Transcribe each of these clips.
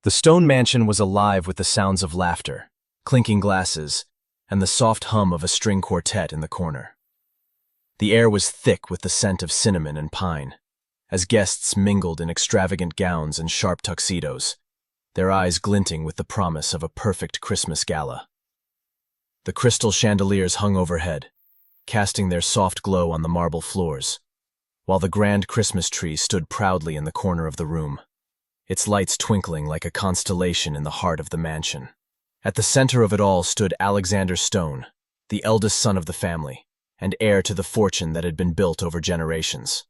The stone mansion was alive with the sounds of laughter, clinking glasses, and the soft hum of a string quartet in the corner. The air was thick with the scent of cinnamon and pine, as guests mingled in extravagant gowns and sharp tuxedos, their eyes glinting with the promise of a perfect Christmas gala. The crystal chandeliers hung overhead, casting their soft glow on the marble floors, while the grand Christmas tree stood proudly in the corner of the room, its lights twinkling like a constellation in the heart of the mansion. At the center of it all stood Alexander Stone, the eldest son of the family, and heir to the fortune that had been built over generations.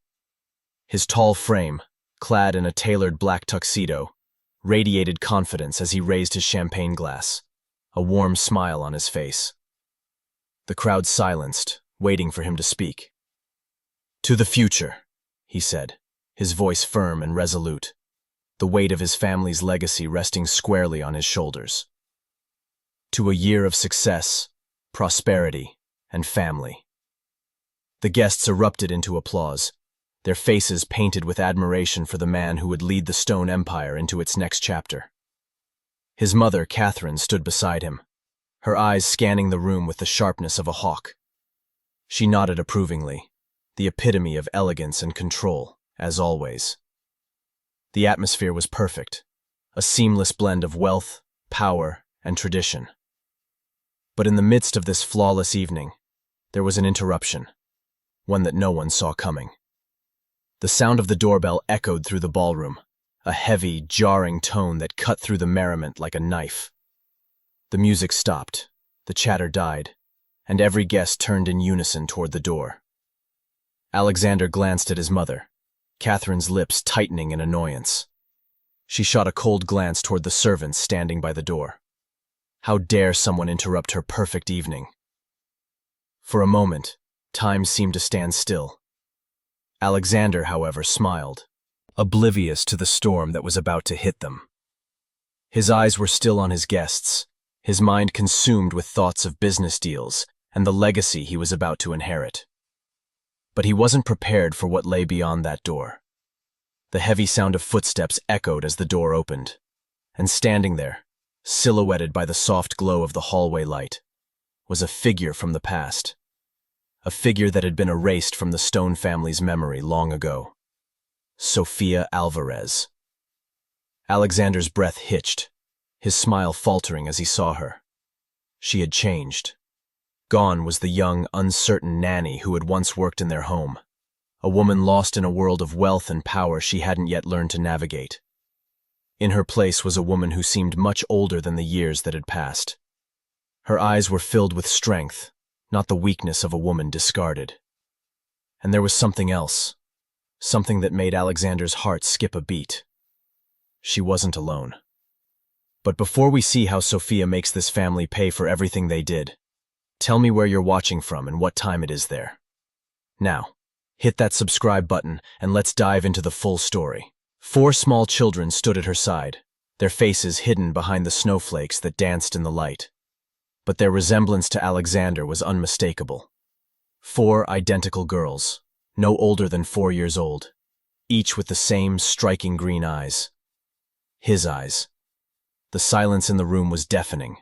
His tall frame, clad in a tailored black tuxedo, radiated confidence as he raised his champagne glass, a warm smile on his face. The crowd silenced, waiting for him to speak. "To the future," he said, his voice firm and resolute, the weight of his family's legacy resting squarely on his shoulders. "To a year of success, prosperity, and family." The guests erupted into applause, their faces painted with admiration for the man who would lead the Stone Empire into its next chapter. His mother, Catherine, stood beside him, her eyes scanning the room with the sharpness of a hawk. She nodded approvingly, the epitome of elegance and control, as always. The atmosphere was perfect, a seamless blend of wealth, power, and tradition. But in the midst of this flawless evening, there was an interruption, one that no one saw coming. The sound of the doorbell echoed through the ballroom, a heavy, jarring tone that cut through the merriment like a knife. The music stopped, the chatter died, and every guest turned in unison toward the door. Alexander glanced at his mother, Catherine's lips tightening in annoyance. She shot a cold glance toward the servants standing by the door. How dare someone interrupt her perfect evening? For a moment, time seemed to stand still. Alexander, however, smiled, oblivious to the storm that was about to hit them. His eyes were still on his guests, his mind consumed with thoughts of business deals and the legacy he was about to inherit. But he wasn't prepared for what lay beyond that door. The heavy sound of footsteps echoed as the door opened, and standing there, silhouetted by the soft glow of the hallway light, was a figure from the past. A figure that had been erased from the Stone family's memory long ago. Sofia Alvarez. Alexander's breath hitched, his smile faltering as he saw her. She had changed. Gone was the young, uncertain Nanny who had once worked in their home, a woman lost in a world of wealth and power she hadn't yet learned to navigate. In her place was a woman who seemed much older than the years that had passed. Her eyes were filled with strength, not the weakness of a woman discarded. And there was something else, something that made Alexander's heart skip a beat. She wasn't alone. But before we see how Sofia makes this family pay for everything they did, tell me where you're watching from and what time it is there. Now, hit that subscribe button and let's dive into the full story. 4 small children stood at her side, their faces hidden behind the snowflakes that danced in the light. But their resemblance to Alexander was unmistakable. 4 identical girls, no older than 4 years old, each with the same striking green eyes. His eyes. The silence in the room was deafening.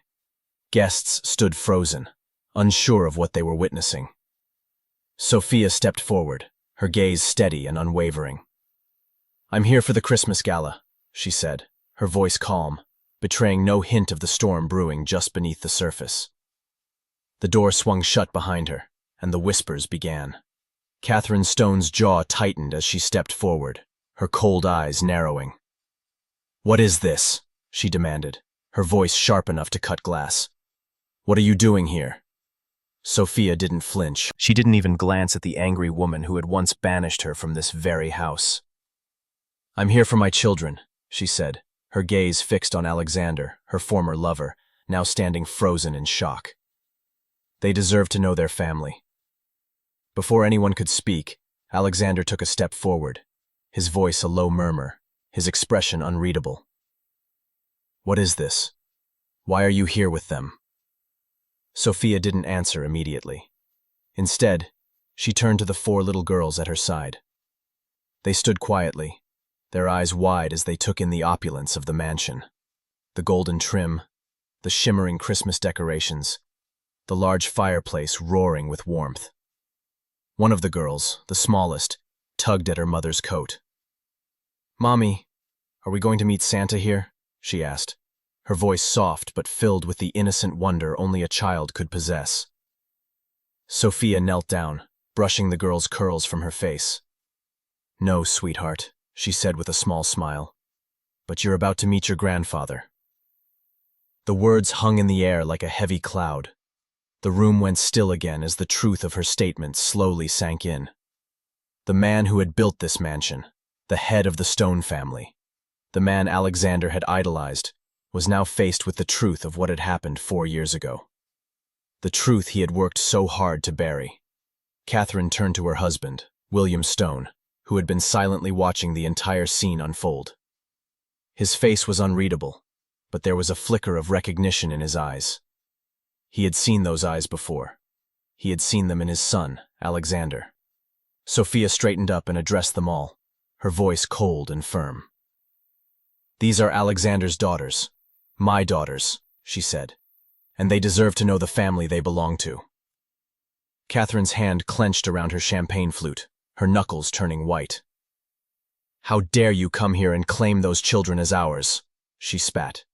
Guests stood frozen, unsure of what they were witnessing. Sofia stepped forward, her gaze steady and unwavering. "I'm here for the Christmas gala," she said, her voice calm, betraying no hint of the storm brewing just beneath the surface. The door swung shut behind her, and the whispers began. Catherine Stone's jaw tightened as she stepped forward, her cold eyes narrowing. "What is this?" she demanded, her voice sharp enough to cut glass. "What are you doing here?" Sofia didn't flinch. She didn't even glance at the angry woman who had once banished her from this very house. "I'm here for my children," she said, her gaze fixed on Alexander, her former lover, now standing frozen in shock. They deserve to know their family. Before anyone could speak, Alexander took a step forward, his voice a low murmur, his expression unreadable. "What is this? Why are you here with them?" Sofia didn't answer immediately. Instead, she turned to the 4 little girls at her side. They stood quietly, their eyes wide as they took in the opulence of the mansion. The golden trim, the shimmering Christmas decorations, the large fireplace roaring with warmth. One of the girls, the smallest, tugged at her mother's coat. "Mommy, are we going to meet Santa here?" she asked, her voice soft but filled with the innocent wonder only a child could possess. Sophia knelt down, brushing the girl's curls from her face. "No, sweetheart," she said with a small smile, "but you're about to meet your grandfather." The words hung in the air like a heavy cloud. The room went still again as the truth of her statement slowly sank in. The man who had built this mansion, the head of the Stone family, the man Alexander had idolized, was now faced with the truth of what had happened 4 years ago. The truth he had worked so hard to bury. Catherine turned to her husband, William Stone, who had been silently watching the entire scene unfold. His face was unreadable, but there was a flicker of recognition in his eyes. He had seen those eyes before. He had seen them in his son, Alexander. Sophia straightened up and addressed them all, her voice cold and firm. "These are Alexander's daughters, my daughters," she said, "and they deserve to know the family they belong to." Catherine's hand clenched around her champagne flute, her knuckles turning white. "How dare you come here and claim those children as ours?" she spat.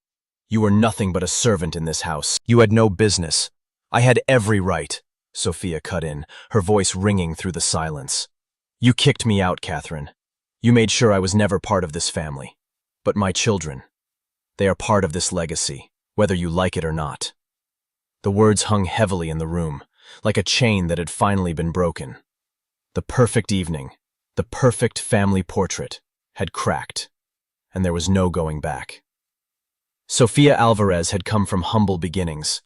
"You were nothing but a servant in this house. You had no business. I had every right," Sophia cut in, her voice ringing through the silence. "You kicked me out, Catherine. You made sure I was never part of this family. But my children, they are part of this legacy, whether you like it or not." The words hung heavily in the room, like a chain that had finally been broken. The perfect evening, the perfect family portrait, had cracked, and there was no going back. Sophia Alvarez had come from humble beginnings.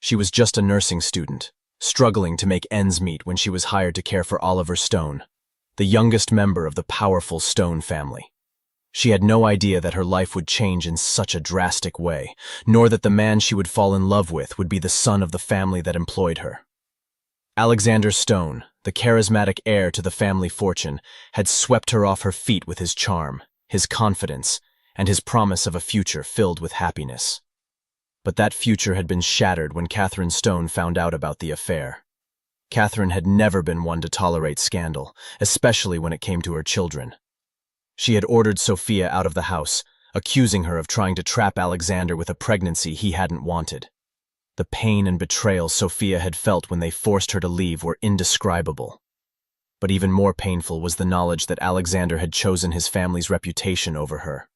She was just a nursing student, struggling to make ends meet when she was hired to care for Oliver Stone, the youngest member of the powerful Stone family. She had no idea that her life would change in such a drastic way, nor that the man she would fall in love with would be the son of the family that employed her. Alexander Stone, the charismatic heir to the family fortune, had swept her off her feet with his charm, his confidence, and his promise of a future filled with happiness. But that future had been shattered when Catherine Stone found out about the affair. Catherine had never been one to tolerate scandal, especially when it came to her children. She had ordered Sophia out of the house, accusing her of trying to trap Alexander with a pregnancy he hadn't wanted. The pain and betrayal Sophia had felt when they forced her to leave were indescribable. But even more painful was the knowledge that Alexander had chosen his family's reputation over her.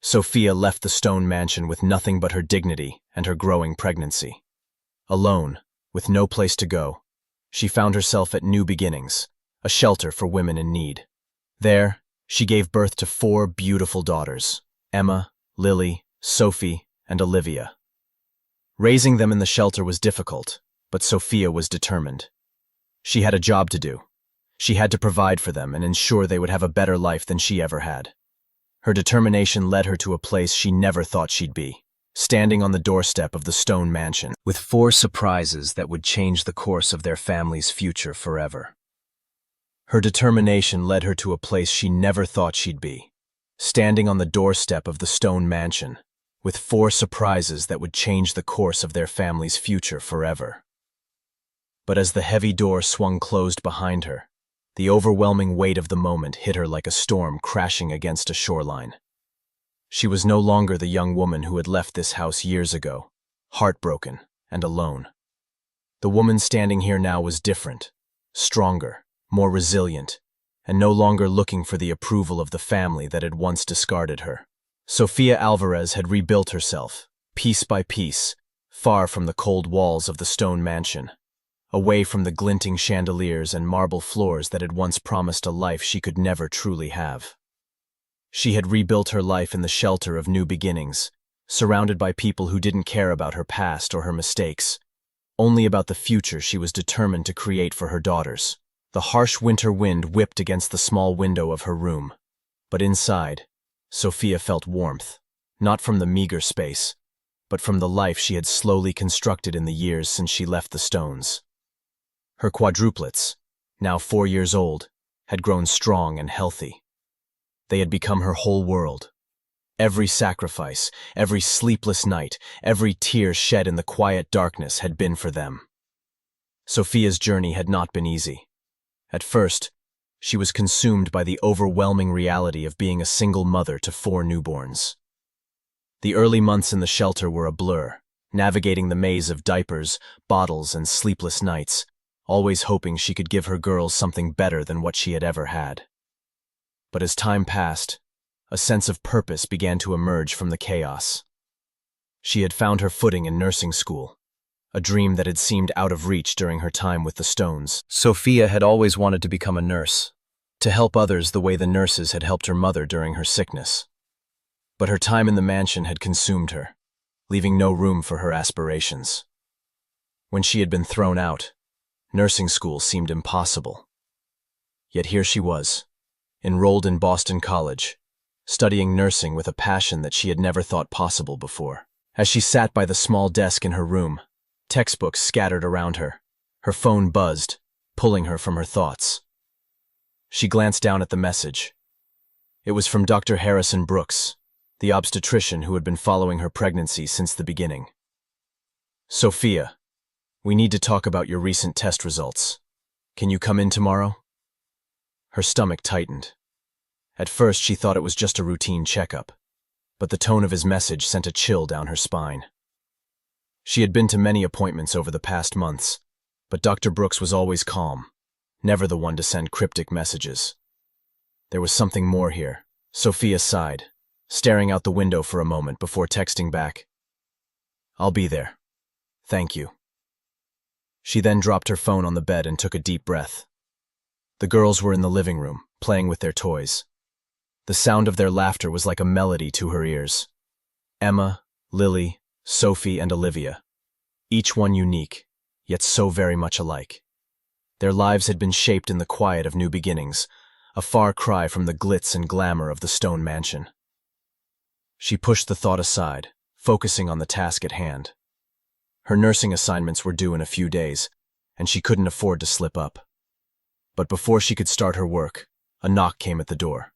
Sophia left the Stone mansion with nothing but her dignity and her growing pregnancy. Alone, with no place to go, she found herself at New Beginnings, a shelter for women in need. There, she gave birth to 4 beautiful daughters, Emma, Lily, Sophie, and Olivia. Raising them in the shelter was difficult, but Sophia was determined. She had a job to do. She had to provide for them and ensure they would have a better life than she ever had. Her determination led her to a place she never thought she'd be, standing on the doorstep of the Stone mansion, with 4 surprises that would change the course of their family's future forever. Her determination led her to a place she never thought she'd be, standing on the doorstep of the Stone mansion, with 4 surprises that would change the course of their family's future forever. But as the heavy door swung closed behind her, the overwhelming weight of the moment hit her like a storm crashing against a shoreline. She was no longer the young woman who had left this house years ago, heartbroken and alone. The woman standing here now was different, stronger, more resilient, and no longer looking for the approval of the family that had once discarded her. Sophia Alvarez had rebuilt herself, piece by piece, far from the cold walls of the Stone mansion, away from the glinting chandeliers and marble floors that had once promised a life she could never truly have. She had rebuilt her life in the shelter of New Beginnings, surrounded by people who didn't care about her past or her mistakes, only about the future she was determined to create for her daughters. The harsh winter wind whipped against the small window of her room, but inside, Sophia felt warmth, not from the meager space, but from the life she had slowly constructed in the years since she left the Stones. Her quadruplets, now 4 years old, had grown strong and healthy. They had become her whole world, Every sacrifice, every sleepless night, every tear shed in the quiet darkness had been for them. Sophia's journey had not been easy. At first, she was consumed by the overwhelming reality of being a single mother to 4 newborns. The early months in the shelter were a blur, navigating the maze of diapers, bottles, and sleepless nights, always hoping she could give her girls something better than what she had ever had. But as time passed, a sense of purpose began to emerge from the chaos. She had found her footing in nursing school, a dream that had seemed out of reach during her time with the Stones. Sophia had always wanted to become a nurse, to help others the way the nurses had helped her mother during her sickness. But her time in the mansion had consumed her, leaving no room for her aspirations. When she had been thrown out, nursing school seemed impossible. Yet here she was, enrolled in Boston College, studying nursing with a passion that she had never thought possible before. As she sat by the small desk in her room, textbooks scattered around her, her phone buzzed, pulling her from her thoughts. She glanced down at the message. It was from Dr. Harrison Brooks, the obstetrician who had been following her pregnancy since the beginning. "Sophia, we need to talk about your recent test results. Can you come in tomorrow?" Her stomach tightened. At first, she thought it was just a routine checkup, but the tone of his message sent a chill down her spine. She had been to many appointments over the past months, but Dr. Brooks was always calm, never the one to send cryptic messages. There was something more here. Sophia sighed, staring out the window for a moment before texting back, "I'll be there. Thank you." She then dropped her phone on the bed and took a deep breath. The girls were in the living room, playing with their toys. The sound of their laughter was like a melody to her ears. Emma, Lily, Sophie, and Olivia, each one unique, yet so very much alike. Their lives had been shaped in the quiet of new beginnings, a far cry from the glitz and glamour of the Stone mansion. She pushed the thought aside, focusing on the task at hand. Her nursing assignments were due in a few days, and she couldn't afford to slip up. But before she could start her work, a knock came at the door.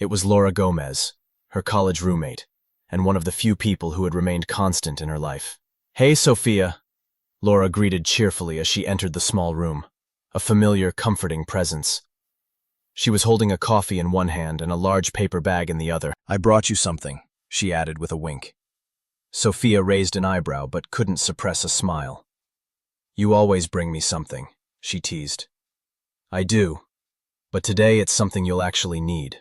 It was Laura Gomez, her college roommate, and one of the few people who had remained constant in her life. "Hey, Sophia," Laura greeted cheerfully as she entered the small room, a familiar, comforting presence. She was holding a coffee in one hand and a large paper bag in the other. "I brought you something," she added with a wink. Sophia raised an eyebrow but couldn't suppress a smile. "You always bring me something," she teased. "I do, but today it's something you'll actually need."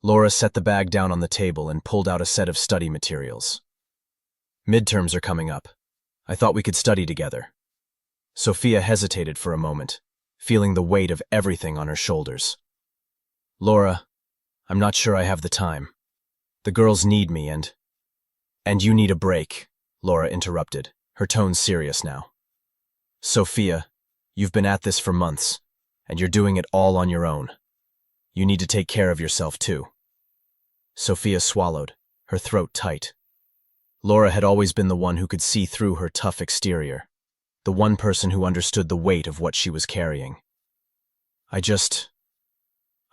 Laura set the bag down on the table and pulled out a set of study materials. "Midterms are coming up. I thought we could study together." Sophia hesitated for a moment, feeling the weight of everything on her shoulders. "Laura, I'm not sure I have the time. The girls need me and you need a break," Laura interrupted, her tone serious now. "Sophia, you've been at this for months, and you're doing it all on your own. You need to take care of yourself too." Sophia swallowed, her throat tight. Laura had always been the one who could see through her tough exterior, the one person who understood the weight of what she was carrying. I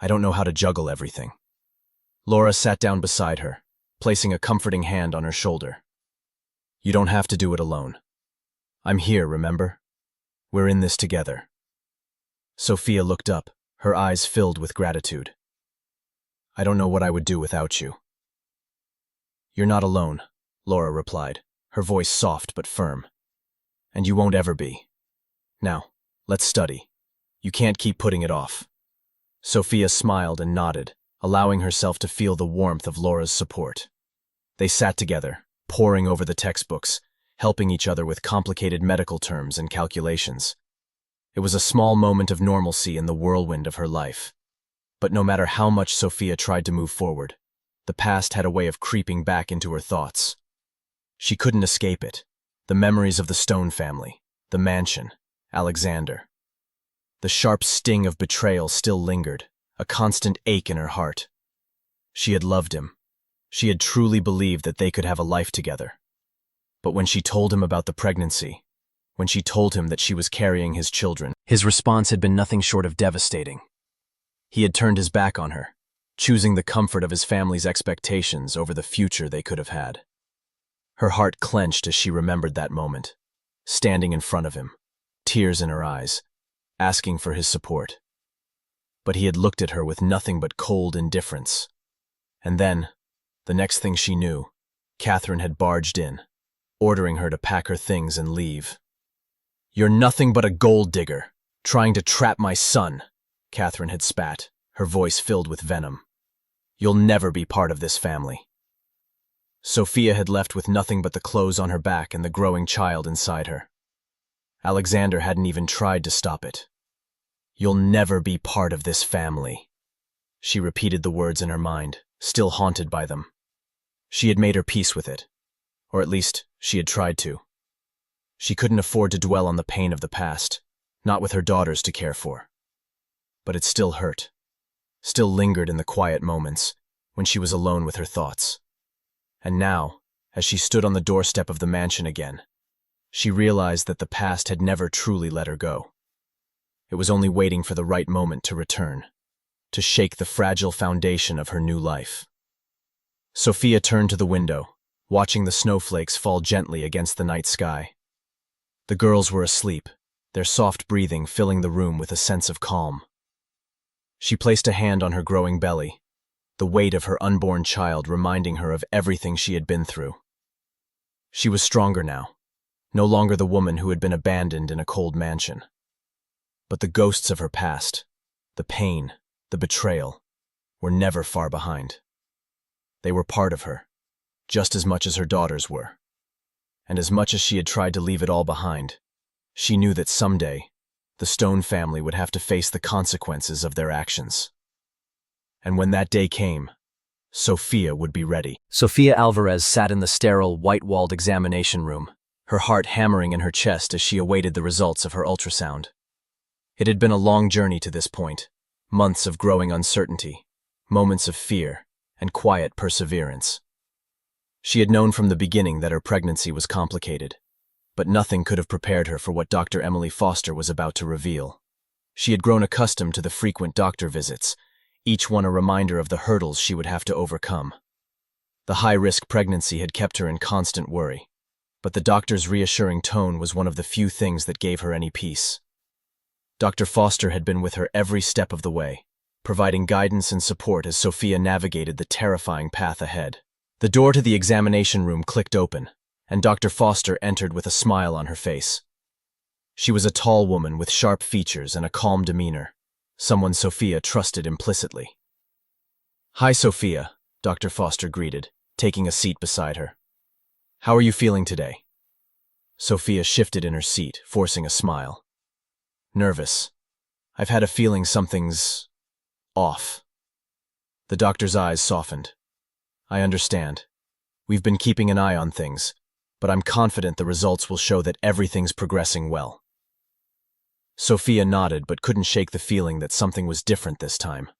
don't know how to juggle everything." Laura sat down beside her, placing a comforting hand on her shoulder. "You don't have to do it alone. I'm here, remember? We're in this together." Sophia looked up, her eyes filled with gratitude. "I don't know what I would do without you." "You're not alone," Laura replied, her voice soft but firm. "And you won't ever be. Now, let's study. You can't keep putting it off." Sophia smiled and nodded, allowing herself to feel the warmth of Laura's support. They sat together, poring over the textbooks, helping each other with complicated medical terms and calculations. It was a small moment of normalcy in the whirlwind of her life. But no matter how much Sophia tried to move forward, the past had a way of creeping back into her thoughts. She couldn't escape it. The memories of the Stone family, the mansion, Alexander. The sharp sting of betrayal still lingered, a constant ache in her heart. She had loved him. She had truly believed that they could have a life together. But when she told him about the pregnancy, when she told him that she was carrying his children, his response had been nothing short of devastating. He had turned his back on her, choosing the comfort of his family's expectations over the future they could have had. Her heart clenched as she remembered that moment, standing in front of him, tears in her eyes, asking for his support. But he had looked at her with nothing but cold indifference. And then, the next thing she knew, Catherine had barged in, ordering her to pack her things and leave. "You're nothing but a gold digger, trying to trap my son," Catherine had spat, her voice filled with venom. "You'll never be part of this family." Sophia had left with nothing but the clothes on her back and the growing child inside her. Alexander hadn't even tried to stop it. "You'll never be part of this family." She repeated the words in her mind, still haunted by them. She had made her peace with it, or at least she had tried to. She couldn't afford to dwell on the pain of the past, not with her daughters to care for. But it still hurt, still lingered in the quiet moments when she was alone with her thoughts. And now, as she stood on the doorstep of the mansion again, she realized that the past had never truly let her go. It was only waiting for the right moment to return, to shake the fragile foundation of her new life. Sophia turned to the window, watching the snowflakes fall gently against the night sky. The girls were asleep, their soft breathing filling the room with a sense of calm. She placed a hand on her growing belly, the weight of her unborn child reminding her of everything she had been through. She was stronger now, no longer the woman who had been abandoned in a cold mansion. But the ghosts of her past, the pain, the betrayal, were never far behind. They were part of her, just as much as her daughters were. And as much as she had tried to leave it all behind, she knew that someday, the Stone family would have to face the consequences of their actions. And when that day came, Sophia would be ready. Sophia Alvarez sat in the sterile, white-walled examination room, her heart hammering in her chest as she awaited the results of her ultrasound. It had been a long journey to this point, months of growing uncertainty, moments of fear, and quiet perseverance. She had known from the beginning that her pregnancy was complicated, but nothing could have prepared her for what Dr. Emily Foster was about to reveal. She had grown accustomed to the frequent doctor visits, each one a reminder of the hurdles she would have to overcome. The high-risk pregnancy had kept her in constant worry, but the doctor's reassuring tone was one of the few things that gave her any peace. Dr. Foster had been with her every step of the way, providing guidance and support as Sophia navigated the terrifying path ahead. The door to the examination room clicked open, and Dr. Foster entered with a smile on her face. She was a tall woman with sharp features and a calm demeanor, someone Sophia trusted implicitly. "Hi, Sophia," Dr. Foster greeted, taking a seat beside her. "How are you feeling today?" Sophia shifted in her seat, forcing a smile. "Nervous. I've had a feeling something's off." The doctor's eyes softened. "I understand. We've been keeping an eye on things, but I'm confident the results will show that everything's progressing well." Sophia nodded but couldn't shake the feeling that something was different this time.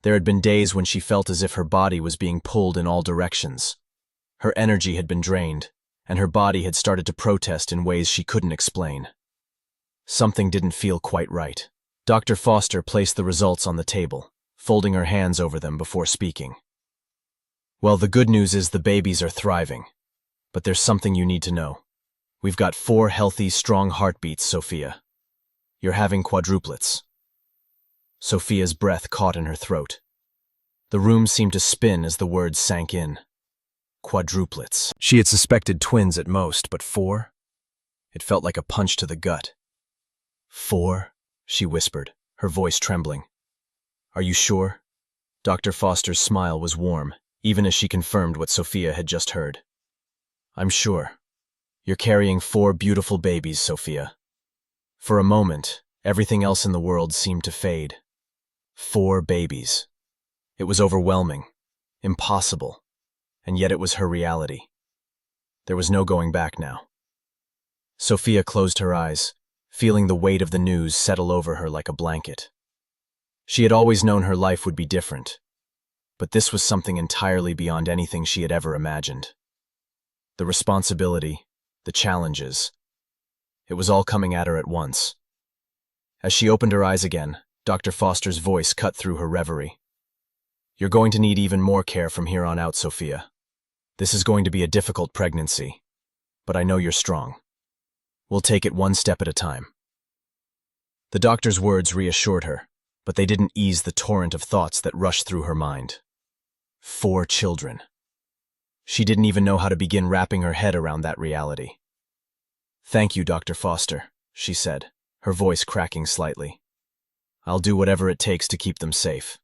There had been days when she felt as if her body was being pulled in all directions. Her energy had been drained, and her body had started to protest in ways she couldn't explain. Something didn't feel quite right. Dr. Foster placed the results on the table, folding her hands over them before speaking. "Well, the good news is the babies are thriving. But there's something you need to know. We've got 4 healthy, strong heartbeats, Sophia. You're having quadruplets." Sophia's breath caught in her throat. The room seemed to spin as the words sank in. Quadruplets. She had suspected twins at most, but 4? It felt like a punch to the gut. "4?" she whispered, her voice trembling. "Are you sure?" Dr. Foster's smile was warm, even as she confirmed what Sophia had just heard. "I'm sure. You're carrying 4 beautiful babies, Sophia." For a moment, everything else in the world seemed to fade. 4 babies. It was overwhelming, impossible, and yet it was her reality. There was no going back now. Sophia closed her eyes, feeling the weight of the news settle over her like a blanket. She had always known her life would be different, but this was something entirely beyond anything she had ever imagined. The responsibility, the challenges, it was all coming at her at once. As she opened her eyes again, Dr. Foster's voice cut through her reverie. You're going to need even more care from here on out, Sophia. This is going to be a difficult pregnancy, but I know you're strong. We'll take it one step at a time. The doctor's words reassured her, but they didn't ease the torrent of thoughts that rushed through her mind. 4 children. She didn't even know how to begin wrapping her head around that reality. "Thank you, Dr. Foster," she said, her voice cracking slightly. "I'll do whatever it takes to keep them safe."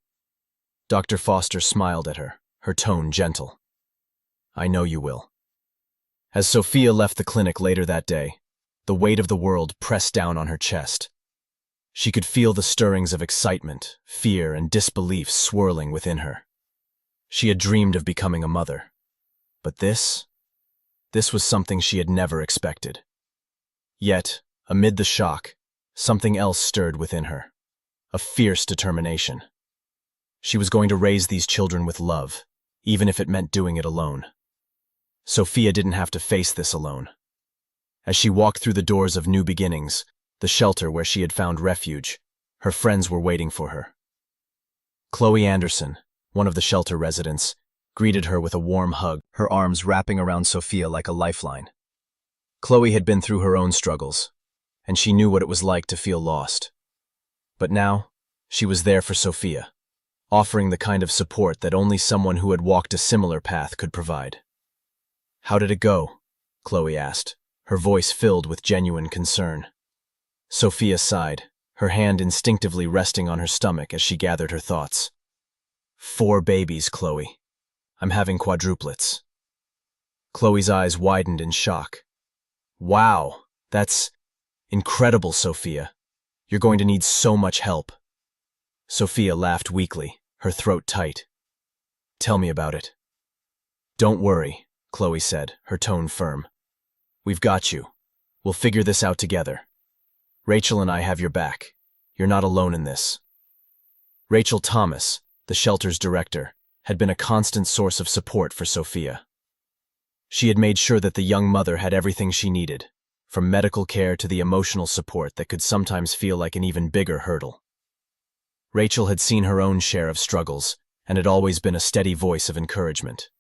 Dr. Foster smiled at her, her tone gentle. "I know you will." As Sophia left the clinic later that day, the weight of the world pressed down on her chest. She could feel the stirrings of excitement, fear, and disbelief swirling within her. She had dreamed of becoming a mother. But this was something she had never expected. Yet, amid the shock, something else stirred within her. A fierce determination. She was going to raise these children with love, even if it meant doing it alone. Sophia didn't have to face this alone. As she walked through the doors of New Beginnings, the shelter where she had found refuge, her friends were waiting for her. Chloe Anderson, one of the shelter residents, greeted her with a warm hug, her arms wrapping around Sophia like a lifeline. Chloe had been through her own struggles, and she knew what it was like to feel lost. But now, she was there for Sophia, offering the kind of support that only someone who had walked a similar path could provide. "How did it go?" Chloe asked, her voice filled with genuine concern. Sophia sighed, her hand instinctively resting on her stomach as she gathered her thoughts. 4 babies, Chloe. I'm having quadruplets." Chloe's eyes widened in shock. "Wow, that's incredible, Sophia. You're going to need so much help." Sophia laughed weakly, her throat tight. "Tell me about it." "Don't worry," Chloe said, her tone firm. "We've got you. We'll figure this out together. Rachel and I have your back. You're not alone in this." Rachel Thomas, the shelter's director, had been a constant source of support for Sophia. She had made sure that the young mother had everything she needed, from medical care to the emotional support that could sometimes feel like an even bigger hurdle. Rachel had seen her own share of struggles and had always been a steady voice of encouragement.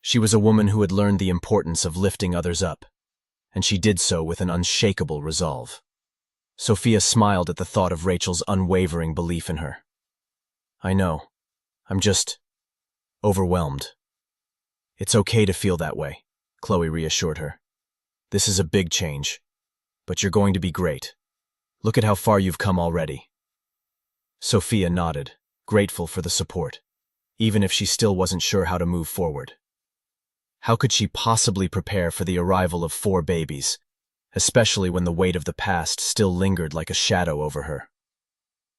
She was a woman who had learned the importance of lifting others up, and she did so with an unshakable resolve. Sophia smiled at the thought of Rachel's unwavering belief in her. "I know. I'm just overwhelmed." "It's okay to feel that way," Chloe reassured her. "This is a big change, but you're going to be great. Look at how far you've come already." Sophia nodded, grateful for the support, even if she still wasn't sure how to move forward. How could she possibly prepare for the arrival of 4 babies, especially when the weight of the past still lingered like a shadow over her?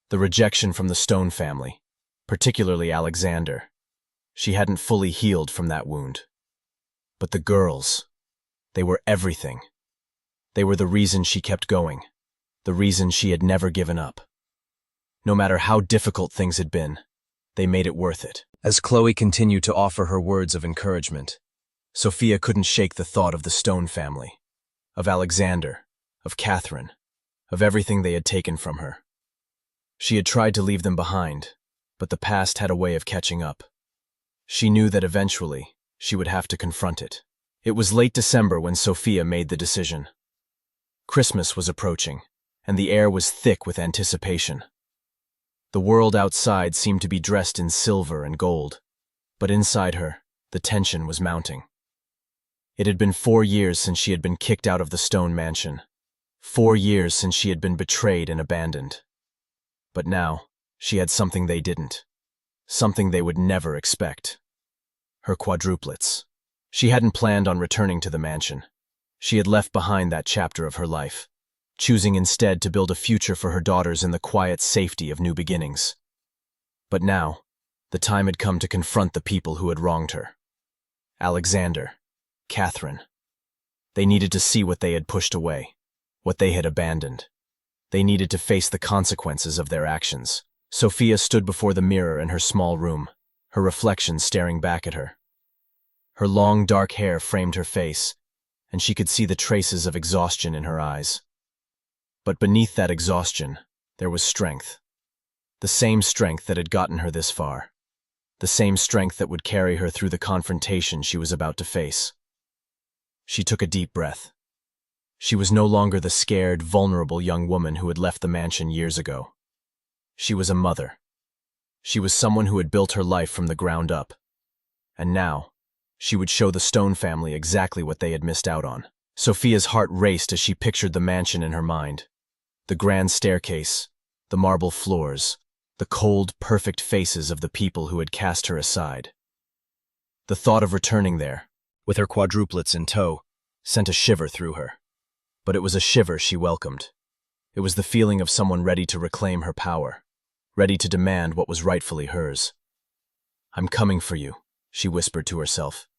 The rejection from the Stone family, particularly Alexander. She hadn't fully healed from that wound. But the girls, they were everything. They were the reason she kept going, the reason she had never given up. No matter how difficult things had been, they made it worth it. As Chloe continued to offer her words of encouragement, Sophia couldn't shake the thought of the Stone family, of Alexander, of Catherine, of everything they had taken from her. She had tried to leave them behind, but the past had a way of catching up. She knew that eventually she would have to confront it. It was late December when Sophia made the decision. Christmas was approaching, and the air was thick with anticipation. The world outside seemed to be dressed in silver and gold, but inside her, the tension was mounting. It had been 4 years since she had been kicked out of the Stone mansion, 4 years since she had been betrayed and abandoned. But now, she had something they didn't, something they would never expect. Her quadruplets. She hadn't planned on returning to the mansion. She had left behind that chapter of her life, choosing instead to build a future for her daughters in the quiet safety of New Beginnings. But now, the time had come to confront the people who had wronged her. Alexander, Catherine. They needed to see what they had pushed away, what they had abandoned. They needed to face the consequences of their actions. Sophia stood before the mirror in her small room, her reflection staring back at her. Her long, dark hair framed her face, and she could see the traces of exhaustion in her eyes. But beneath that exhaustion, there was strength. The same strength that had gotten her this far. the same strength that would carry her through the confrontation she was about to face. She took a deep breath. She was no longer the scared, vulnerable young woman who had left the mansion years ago. She was a mother. She was someone who had built her life from the ground up. And now, she would show the Stone family exactly what they had missed out on. Sophia's heart raced as she pictured the mansion in her mind. The grand staircase, the marble floors, the cold, perfect faces of the people who had cast her aside. The thought of returning there, with her quadruplets in tow, sent a shiver through her. But it was a shiver she welcomed. It was the feeling of someone ready to reclaim her power, ready to demand what was rightfully hers. "I'm coming for you," she whispered to herself.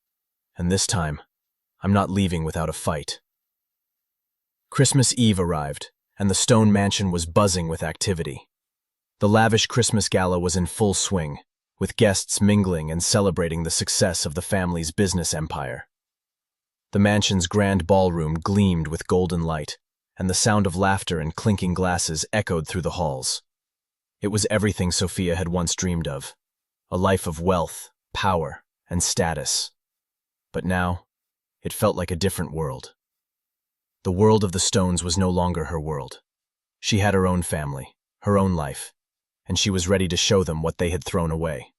"And this time, I'm not leaving without a fight." Christmas Eve arrived, and the Stone mansion was buzzing with activity. The lavish Christmas gala was in full swing, with guests mingling and celebrating the success of the family's business empire. The mansion's grand ballroom gleamed with golden light, and the sound of laughter and clinking glasses echoed through the halls. It was everything Sophia had once dreamed of, a life of wealth, power, and status. But now, it felt like a different world. The world of the Stones was no longer her world. She had her own family, her own life, and she was ready to show them what they had thrown away.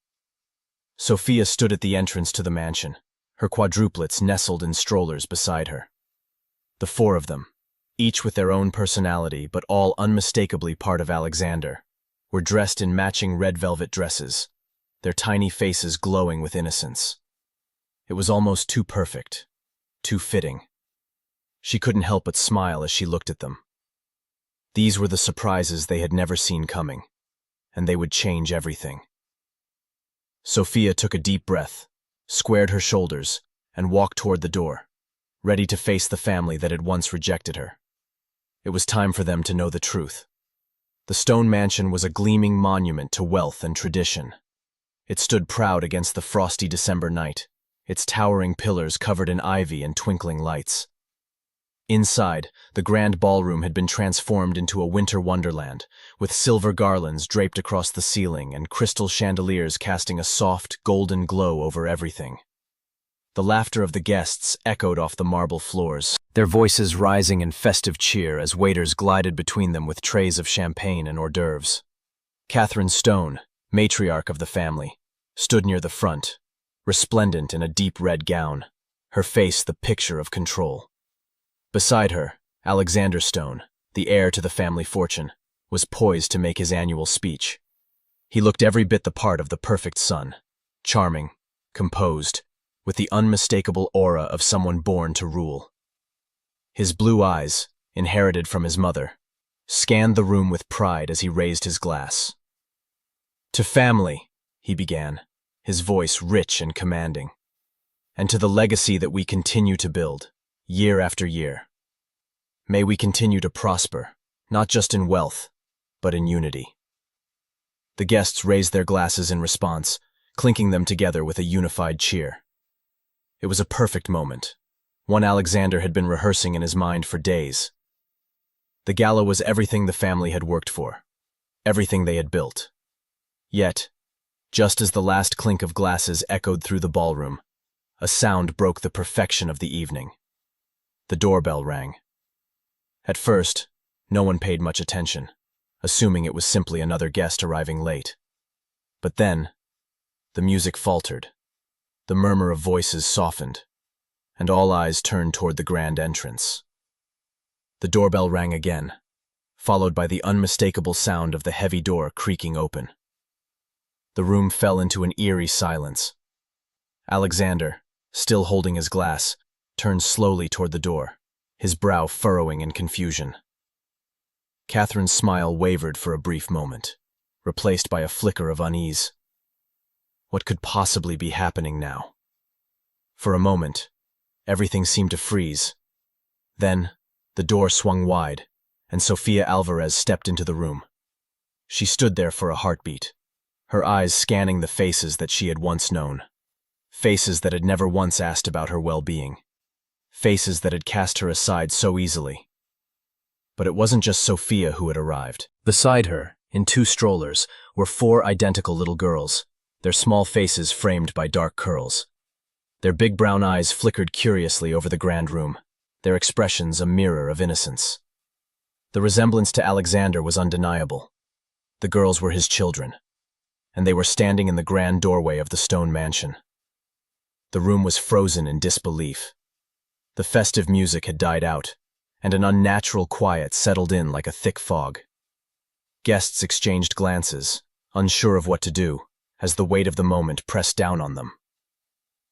Sophia stood at the entrance to the mansion, her quadruplets nestled in strollers beside her. The four of them, each with their own personality but all unmistakably part of Alexander, were dressed in matching red velvet dresses, their tiny faces glowing with innocence. It was almost too perfect, too fitting. She couldn't help but smile as she looked at them. These were the surprises they had never seen coming, and they would change everything. Sophia took a deep breath, squared her shoulders, and walked toward the door, ready to face the family that had once rejected her. It was time for them to know the truth. The Stone mansion was a gleaming monument to wealth and tradition. It stood proud against the frosty December night, its towering pillars covered in ivy and twinkling lights. Inside, the grand ballroom had been transformed into a winter wonderland, with silver garlands draped across the ceiling and crystal chandeliers casting a soft, golden glow over everything. The laughter of the guests echoed off the marble floors, their voices rising in festive cheer as waiters glided between them with trays of champagne and hors d'oeuvres. Catherine Stone, matriarch of the family, stood near the front, resplendent in a deep red gown, her face the picture of control. Beside her, Alexander Stone, the heir to the family fortune, was poised to make his annual speech. He looked every bit the part of the perfect son, charming, composed, with the unmistakable aura of someone born to rule. His blue eyes, inherited from his mother, scanned the room with pride as he raised his glass. "To family," he began, his voice rich and commanding, "and to the legacy that we continue to build, year after year. May we continue to prosper, not just in wealth, but in unity." The guests raised their glasses in response, clinking them together with a unified cheer. It was a perfect moment, one Alexander had been rehearsing in his mind for days. The gala was everything the family had worked for, everything they had built. Yet, just as the last clink of glasses echoed through the ballroom, a sound broke the perfection of the evening. The doorbell rang. At first, no one paid much attention, assuming it was simply another guest arriving late. But then, the music faltered, the murmur of voices softened, and all eyes turned toward the grand entrance. The doorbell rang again, followed by the unmistakable sound of the heavy door creaking open. The room fell into an eerie silence. Alexander, still holding his glass, turned slowly toward the door, his brow furrowing in confusion. Catherine's smile wavered for a brief moment, replaced by a flicker of unease. What could possibly be happening now? For a moment, everything seemed to freeze. Then, the door swung wide, and Sofia Alvarez stepped into the room. She stood there for a heartbeat, her eyes scanning the faces that she had once known, faces that had never once asked about her well-being, faces that had cast her aside so easily. But it wasn't just Sophia who had arrived. Beside her, in two strollers, were four identical little girls, their small faces framed by dark curls. Their big brown eyes flickered curiously over the grand room, their expressions a mirror of innocence. The resemblance to Alexander was undeniable. The girls were his children, and they were standing in the grand doorway of the stone mansion. The room was frozen in disbelief. The festive music had died out, and an unnatural quiet settled in like a thick fog. Guests exchanged glances, unsure of what to do, as the weight of the moment pressed down on them.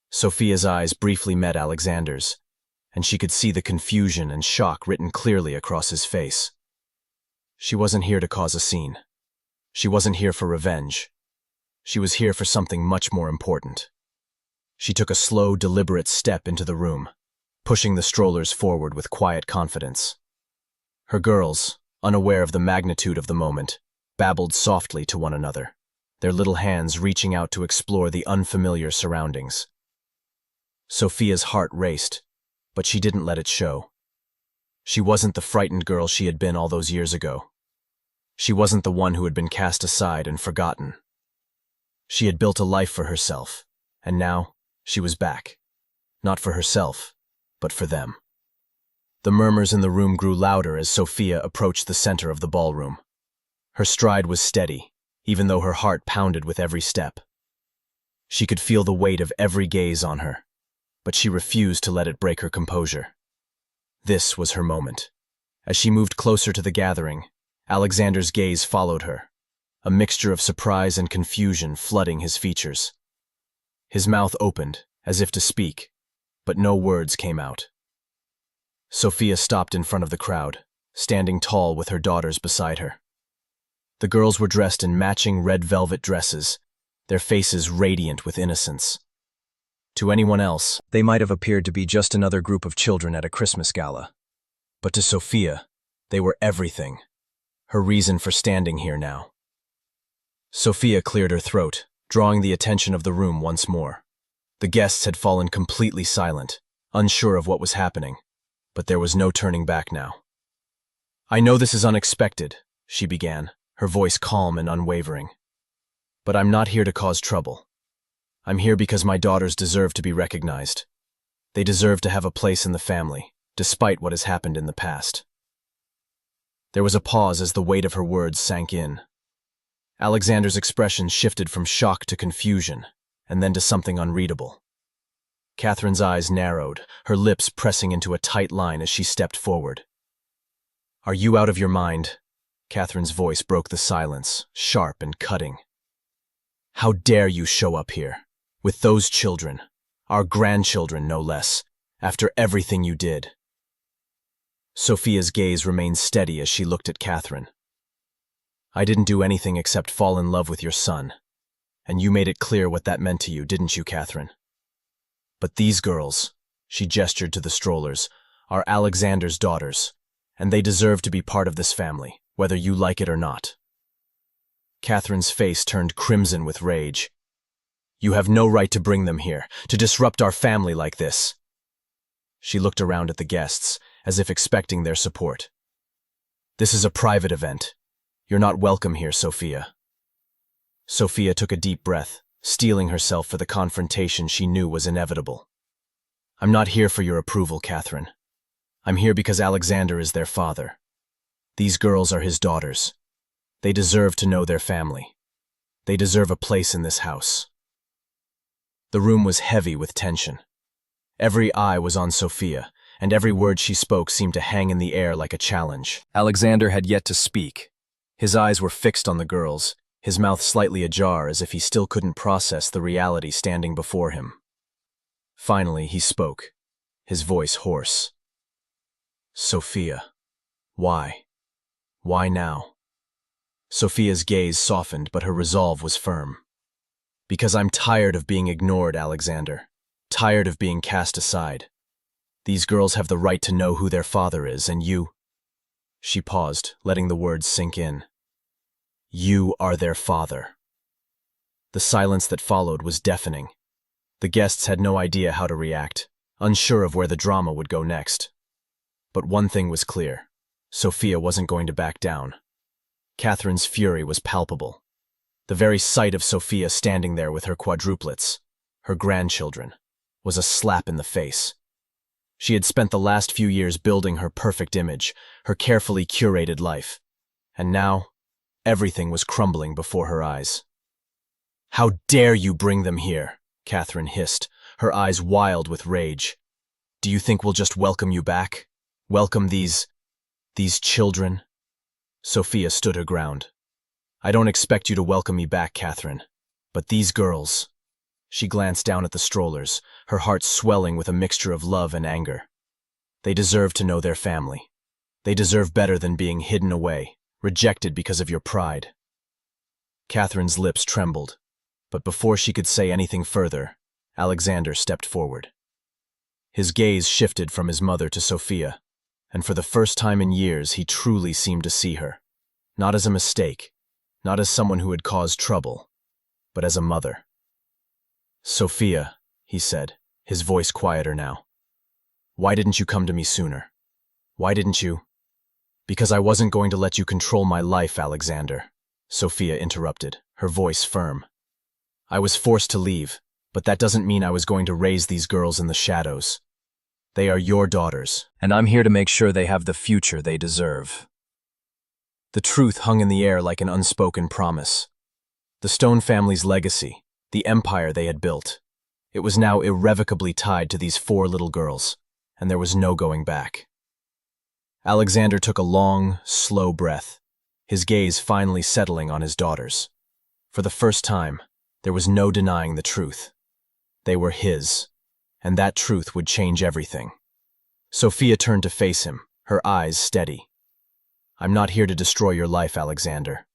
Sophia's eyes briefly met Alexander's, and she could see the confusion and shock written clearly across his face. She wasn't here to cause a scene. She wasn't here for revenge. She was here for something much more important. She took a slow, deliberate step into the room, pushing the strollers forward with quiet confidence. Her girls, unaware of the magnitude of the moment, babbled softly to one another, their little hands reaching out to explore the unfamiliar surroundings. Sophia's heart raced, but she didn't let it show. She wasn't the frightened girl she had been all those years ago. She wasn't the one who had been cast aside and forgotten. She had built a life for herself, and now she was back. Not for herself, but for them. The murmurs in the room grew louder as Sophia approached the center of the ballroom. Her stride was steady, even though her heart pounded with every step. She could feel the weight of every gaze on her, but she refused to let it break her composure. This was her moment. As she moved closer to the gathering, Alexander's gaze followed her, a mixture of surprise and confusion flooding his features. His mouth opened, as if to speak, but no words came out. Sophia stopped in front of the crowd, standing tall with her daughters beside her. The girls were dressed in matching red velvet dresses, their faces radiant with innocence. To anyone else, they might have appeared to be just another group of children at a Christmas gala. But to Sophia, they were everything, her reason for standing here now. Sophia cleared her throat, drawing the attention of the room once more. The guests had fallen completely silent, unsure of what was happening, but there was no turning back now. "I know this is unexpected," she began, her voice calm and unwavering. "But I'm not here to cause trouble. I'm here because my daughters deserve to be recognized. They deserve to have a place in the family, despite what has happened in the past." There was a pause as the weight of her words sank in. Alexander's expression shifted from shock to confusion, and then to something unreadable. Catherine's eyes narrowed, her lips pressing into a tight line as she stepped forward. "Are you out of your mind?" Catherine's voice broke the silence, sharp and cutting. "How dare you show up here, with those children, our grandchildren no less, after everything you did?" Sophia's gaze remained steady as she looked at Catherine. "I didn't do anything except fall in love with your son, and you made it clear what that meant to you, didn't you, Catherine? But these girls," she gestured to the strollers, "are Alexander's daughters, and they deserve to be part of this family, whether you like it or not." Catherine's face turned crimson with rage. "You have no right to bring them here, to disrupt our family like this." She looked around at the guests, as if expecting their support. "This is a private event. You're not welcome here, Sophia." Sophia took a deep breath, steeling herself for the confrontation she knew was inevitable. "I'm not here for your approval, Catherine. I'm here because Alexander is their father. These girls are his daughters. They deserve to know their family. They deserve a place in this house." The room was heavy with tension. Every eye was on Sophia, and every word she spoke seemed to hang in the air like a challenge. Alexander had yet to speak. His eyes were fixed on the girls, his mouth slightly ajar as if he still couldn't process the reality standing before him. Finally, he spoke, his voice hoarse. "Sophia, why? Why now?" Sophia's gaze softened, but her resolve was firm. "Because I'm tired of being ignored, Alexander. Tired of being cast aside. These girls have the right to know who their father is, and you—" She paused, letting the words sink in. "You are their father." The silence that followed was deafening. The guests had no idea how to react, unsure of where the drama would go next. But one thing was clear. Sophia wasn't going to back down. Catherine's fury was palpable. The very sight of Sophia standing there with her quadruplets, her grandchildren, was a slap in the face. She had spent the last few years building her perfect image, her carefully curated life, and now everything was crumbling before her eyes. "How dare you bring them here?" Catherine hissed, her eyes wild with rage. "Do you think we'll just welcome you back? Welcome these children?" Sophia stood her ground. "I don't expect you to welcome me back, Catherine, but these girls—" She glanced down at the strollers, her heart swelling with a mixture of love and anger. "They deserve to know their family. They deserve better than being hidden away, rejected because of your pride." Catherine's lips trembled, but before she could say anything further, Alexander stepped forward. His gaze shifted from his mother to Sophia, and for the first time in years he truly seemed to see her, not as a mistake, not as someone who had caused trouble, but as a mother. "Sophia," he said, his voice quieter now, "why didn't you come to me sooner? Why didn't you—" "Because I wasn't going to let you control my life, Alexander," Sophia interrupted, her voice firm. "I was forced to leave, but that doesn't mean I was going to raise these girls in the shadows. They are your daughters, and I'm here to make sure they have the future they deserve." The truth hung in the air like an unspoken promise. The Stone family's legacy, the empire they had built, it was now irrevocably tied to these 4 little girls, and there was no going back. Alexander took a long, slow breath, his gaze finally settling on his daughters. For the first time, there was no denying the truth. They were his, and that truth would change everything. Sophia turned to face him, her eyes steady. "I'm not here to destroy your life, Alexander.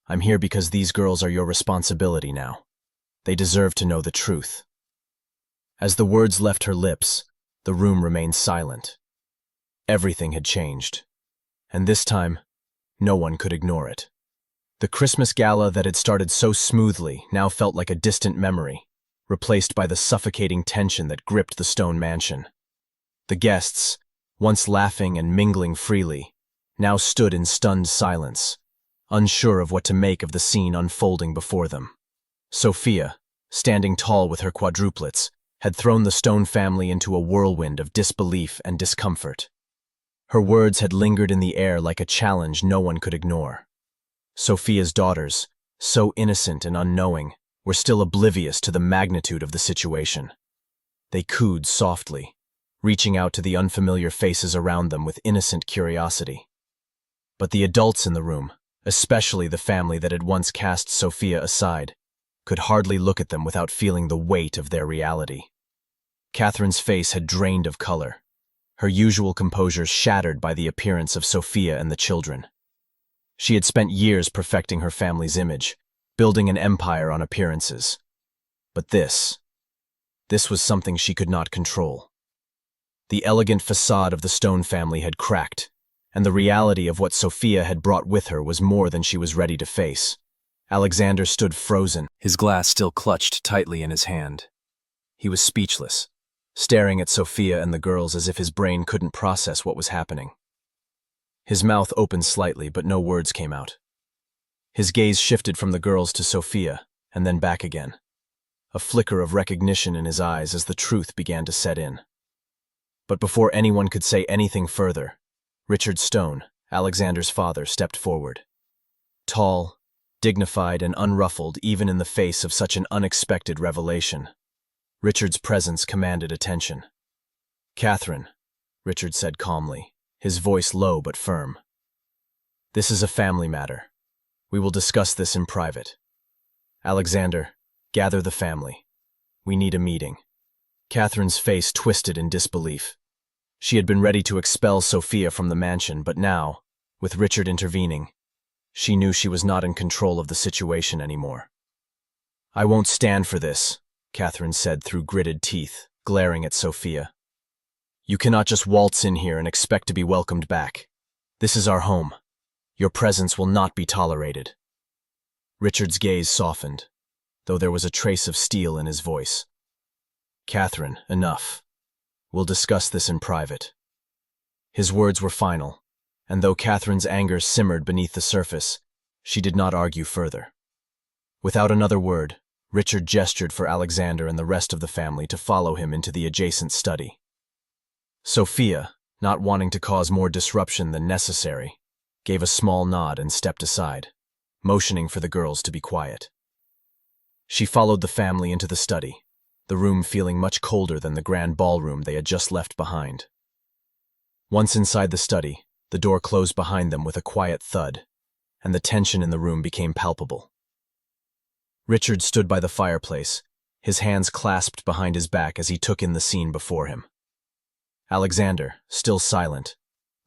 I'm here because these girls are your responsibility now. They deserve to know the truth." As the words left her lips, the room remained silent. Everything had changed, and this time, no one could ignore it. The Christmas gala that had started so smoothly now felt like a distant memory, replaced by the suffocating tension that gripped the Stone mansion. The guests, once laughing and mingling freely, now stood in stunned silence, unsure of what to make of the scene unfolding before them. Sophia, standing tall with her quadruplets, had thrown the Stone family into a whirlwind of disbelief and discomfort. Her words had lingered in the air like a challenge no one could ignore. Sophia's daughters, so innocent and unknowing, were still oblivious to the magnitude of the situation. They cooed softly, reaching out to the unfamiliar faces around them with innocent curiosity. But the adults in the room, especially the family that had once cast Sophia aside, could hardly look at them without feeling the weight of their reality. Catherine's face had drained of color, her usual composure shattered by the appearance of Sophia and the children. She had spent years perfecting her family's image, building an empire on appearances. But this was something she could not control. The elegant facade of the Stone family had cracked, and the reality of what Sophia had brought with her was more than she was ready to face. Alexander stood frozen, his glass still clutched tightly in his hand. He was speechless, staring at Sophia and the girls as if his brain couldn't process what was happening. His mouth opened slightly, but no words came out. His gaze shifted from the girls to Sophia, and then back again, a flicker of recognition in his eyes as the truth began to set in. But before anyone could say anything further, Richard Stone, Alexander's father, stepped forward. Tall, dignified, and unruffled even in the face of such an unexpected revelation, Richard's presence commanded attention. "Catherine," Richard said calmly, his voice low but firm. "This is a family matter. We will discuss this in private. Alexander, gather the family. We need a meeting." Catherine's face twisted in disbelief. She had been ready to expel Sophia from the mansion, but now, with Richard intervening, she knew she was not in control of the situation anymore. "I won't stand for this," Catherine said through gritted teeth, glaring at Sophia. "You cannot just waltz in here and expect to be welcomed back. This is our home. Your presence will not be tolerated." Richard's gaze softened, though there was a trace of steel in his voice. "Catherine, enough. We'll discuss this in private." His words were final, and though Catherine's anger simmered beneath the surface, she did not argue further. Without another word, Richard gestured for Alexander and the rest of the family to follow him into the adjacent study. Sophia, not wanting to cause more disruption than necessary, gave a small nod and stepped aside, motioning for the girls to be quiet. She followed the family into the study, the room feeling much colder than the grand ballroom they had just left behind. Once inside the study, the door closed behind them with a quiet thud, and the tension in the room became palpable. Richard stood by the fireplace, his hands clasped behind his back as he took in the scene before him. Alexander, still silent,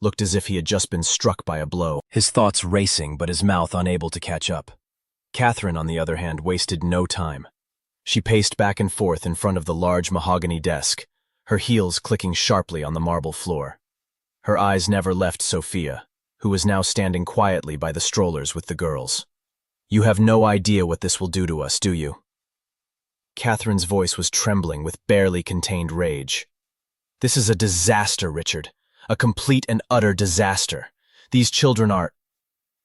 looked as if he had just been struck by a blow, his thoughts racing but his mouth unable to catch up. Catherine, on the other hand, wasted no time. She paced back and forth in front of the large mahogany desk, her heels clicking sharply on the marble floor. Her eyes never left Sophia, who was now standing quietly by the strollers with the girls. "You have no idea what this will do to us, do you?" Catherine's voice was trembling with barely contained rage. "This is a disaster, Richard. A complete and utter disaster. These children are—"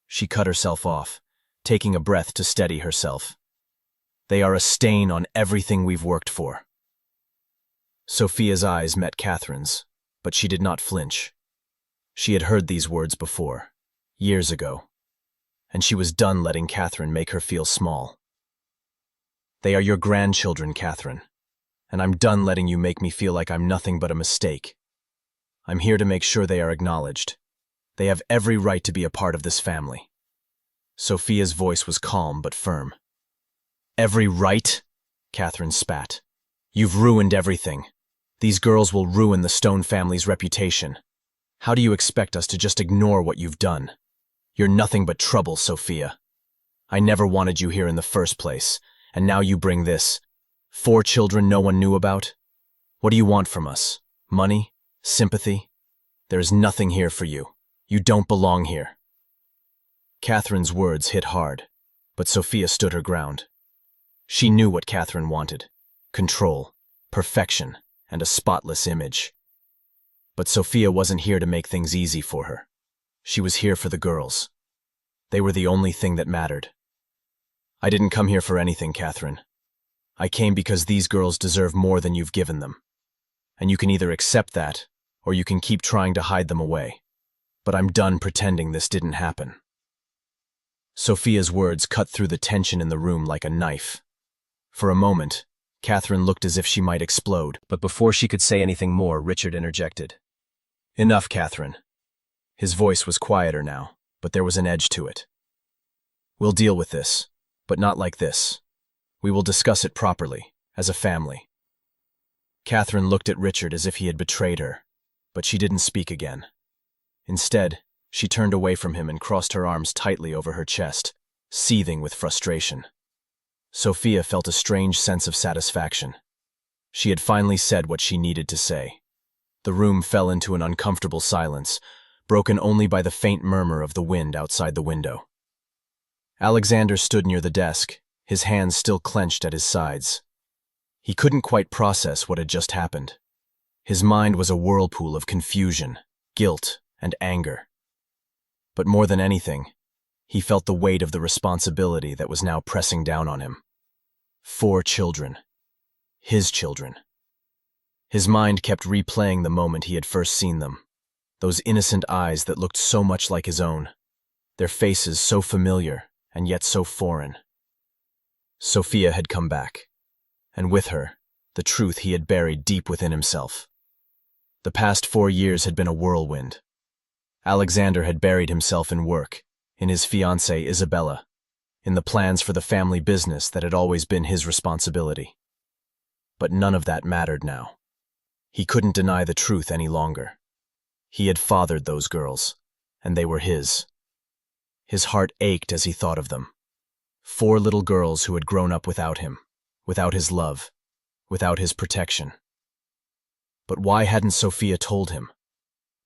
She cut herself off, taking a breath to steady herself. "They are a stain on everything we've worked for." Sophia's eyes met Catherine's, but she did not flinch. She had heard these words before, years ago, and she was done letting Catherine make her feel small. "They are your grandchildren, Catherine, and I'm done letting you make me feel like I'm nothing but a mistake. I'm here to make sure they are acknowledged. They have every right to be a part of this family." Sophia's voice was calm but firm. "Every right?" Catherine spat. "You've ruined everything. These girls will ruin the Stone family's reputation. How do you expect us to just ignore what you've done? You're nothing but trouble, Sophia. I never wanted you here in the first place, and now you bring this. 4 children no one knew about? What do you want from us? Money? Sympathy? There is nothing here for you. You don't belong here." Catherine's words hit hard, but Sophia stood her ground. She knew what Catherine wanted: control, perfection, and a spotless image. But Sophia wasn't here to make things easy for her. She was here for the girls. They were the only thing that mattered. "I didn't come here for anything, Catherine. I came because these girls deserve more than you've given them. And you can either accept that, or you can keep trying to hide them away. But I'm done pretending this didn't happen." Sophia's words cut through the tension in the room like a knife. For a moment, Catherine looked as if she might explode, but before she could say anything more, Richard interjected. "Enough, Catherine." His voice was quieter now, but there was an edge to it. "We'll deal with this, but not like this. We will discuss it properly, as a family." Catherine looked at Richard as if he had betrayed her, but she didn't speak again. Instead, she turned away from him and crossed her arms tightly over her chest, seething with frustration. Sophia felt a strange sense of satisfaction. She had finally said what she needed to say. The room fell into an uncomfortable silence, broken only by the faint murmur of the wind outside the window. Alexander stood near the desk, his hands still clenched at his sides. He couldn't quite process what had just happened. His mind was a whirlpool of confusion, guilt, and anger. But more than anything, he felt the weight of the responsibility that was now pressing down on him. 4 children. His children. His mind kept replaying the moment he had first seen them. Those innocent eyes that looked so much like his own. Their faces so familiar and yet so foreign. Sophia had come back, and with her, the truth he had buried deep within himself. The past 4 years had been a whirlwind. Alexander had buried himself in work, in his fiancée Isabella, in the plans for the family business that had always been his responsibility. But none of that mattered now. He couldn't deny the truth any longer. He had fathered those girls, and they were his. His heart ached as he thought of them. 4 little girls who had grown up without him, without his love, without his protection. But why hadn't Sophia told him?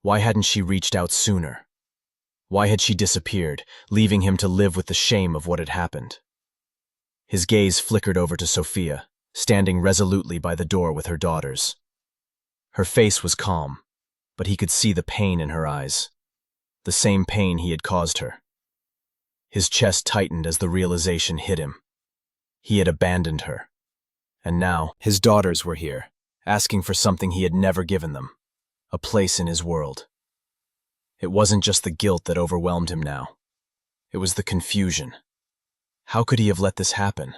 Why hadn't she reached out sooner? Why had she disappeared, leaving him to live with the shame of what had happened? His gaze flickered over to Sophia, standing resolutely by the door with her daughters. Her face was calm, but he could see the pain in her eyes, the same pain he had caused her. His chest tightened as the realization hit him. He had abandoned her. And now, his daughters were here, asking for something he had never given them, a place in his world. It wasn't just the guilt that overwhelmed him now. It was the confusion. How could he have let this happen?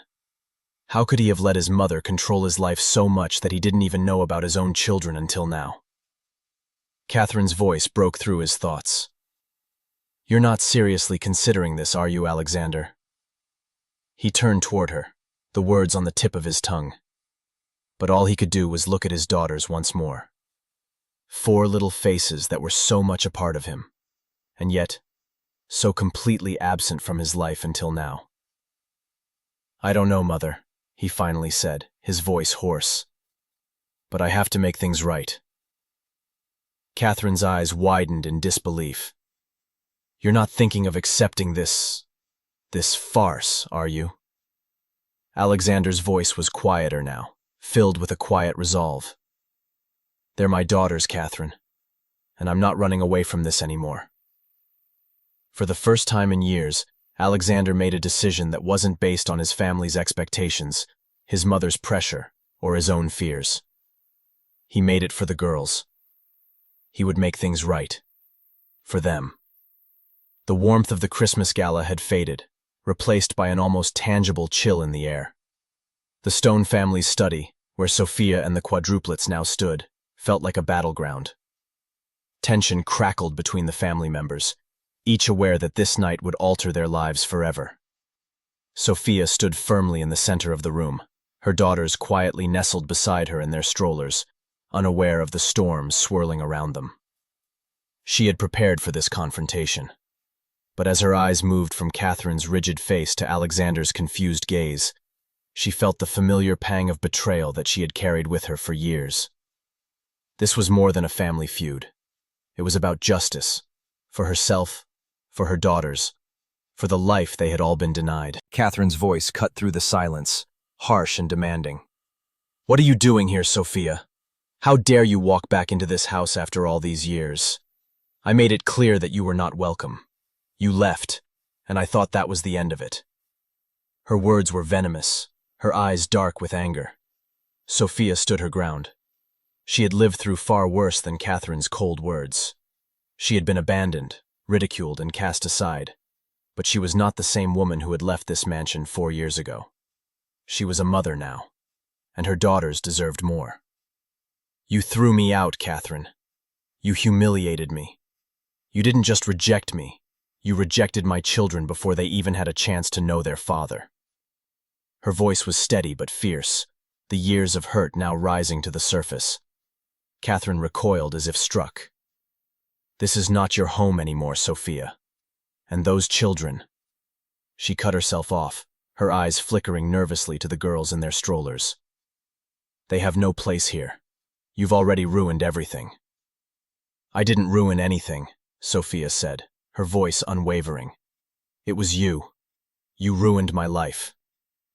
How could he have let his mother control his life so much that he didn't even know about his own children until now? Catherine's voice broke through his thoughts. "You're not seriously considering this, are you, Alexander?" He turned toward her, the words on the tip of his tongue. But all he could do was look at his daughters once more. 4 little faces that were so much a part of him, and yet so completely absent from his life until now. "I don't know, Mother," he finally said, his voice hoarse. "But I have to make things right." Catherine's eyes widened in disbelief. "You're not thinking of accepting this farce, are you?" Alexander's voice was quieter now, filled with a quiet resolve. "They're my daughters, Catherine, and I'm not running away from this anymore." For the first time in years, Alexander made a decision that wasn't based on his family's expectations, his mother's pressure, or his own fears. He made it for the girls. He would make things right. For them. The warmth of the Christmas gala had faded, replaced by an almost tangible chill in the air. The Stone family's study, where Sophia and the Quadruplets now stood, felt like a battleground. Tension crackled between the family members, each aware that this night would alter their lives forever. Sophia stood firmly in the center of the room, her daughters quietly nestled beside her in their strollers, unaware of the storms swirling around them. She had prepared for this confrontation. But as her eyes moved from Catherine's rigid face to Alexander's confused gaze, she felt the familiar pang of betrayal that she had carried with her for years. This was more than a family feud. It was about justice, for herself, for her daughters, for the life they had all been denied. Catherine's voice cut through the silence, harsh and demanding. "What are you doing here, Sophia? How dare you walk back into this house after all these years? I made it clear that you were not welcome. You left, and I thought that was the end of it." Her words were venomous, her eyes dark with anger. Sophia stood her ground. She had lived through far worse than Catherine's cold words. She had been abandoned, ridiculed, and cast aside, but she was not the same woman who had left this mansion 4 years ago. She was a mother now, and her daughters deserved more. "You threw me out, Catherine. You humiliated me. You didn't just reject me. You rejected my children before they even had a chance to know their father." Her voice was steady but fierce, the years of hurt now rising to the surface. Catherine recoiled as if struck. "This is not your home anymore, Sophia. And those children—" She cut herself off, her eyes flickering nervously to the girls in their strollers. "They have no place here. You've already ruined everything." "I didn't ruin anything," Sophia said, her voice unwavering. "It was you. You ruined my life.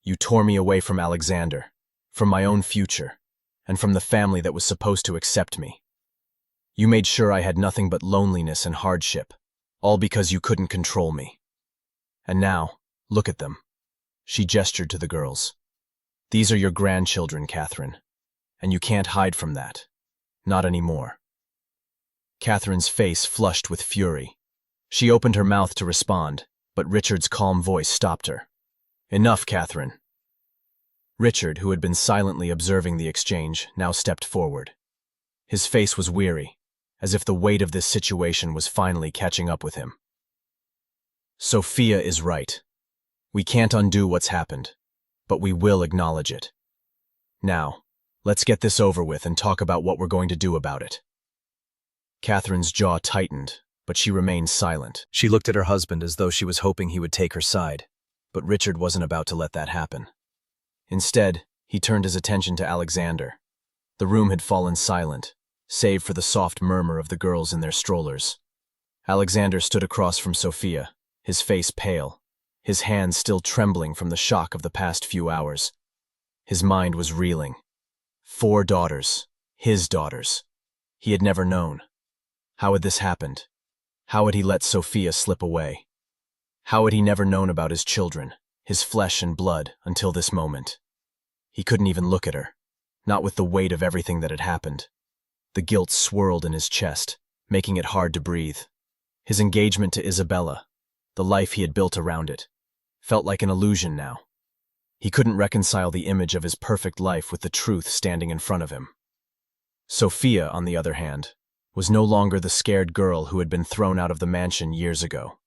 You tore me away from Alexander, from my own future, and from the family that was supposed to accept me. You made sure I had nothing but loneliness and hardship, all because you couldn't control me. And now, look at them." She gestured to the girls. "These are your grandchildren, Catherine, and you can't hide from that. Not anymore." Catherine's face flushed with fury. She opened her mouth to respond, but Richard's calm voice stopped her. "Enough, Catherine." Richard, who had been silently observing the exchange, now stepped forward. His face was weary, as if the weight of this situation was finally catching up with him. "Sophia is right. We can't undo what's happened, but we will acknowledge it. Now, let's get this over with and talk about what we're going to do about it." Catherine's jaw tightened, but she remained silent. She looked at her husband as though she was hoping he would take her side, but Richard wasn't about to let that happen. Instead, he turned his attention to Alexander. The room had fallen silent, save for the soft murmur of the girls in their strollers. Alexander stood across from Sophia, his face pale, his hands still trembling from the shock of the past few hours. His mind was reeling. 4 daughters, his daughters. He had never known. How had this happened? How had he let Sophia slip away? How had he never known about his children, his flesh and blood, until this moment. He couldn't even look at her, not with the weight of everything that had happened. The guilt swirled in his chest, making it hard to breathe. His engagement to Isabella, the life he had built around it, felt like an illusion now. He couldn't reconcile the image of his perfect life with the truth standing in front of him. Sophia, on the other hand, was no longer the scared girl who had been thrown out of the mansion years ago.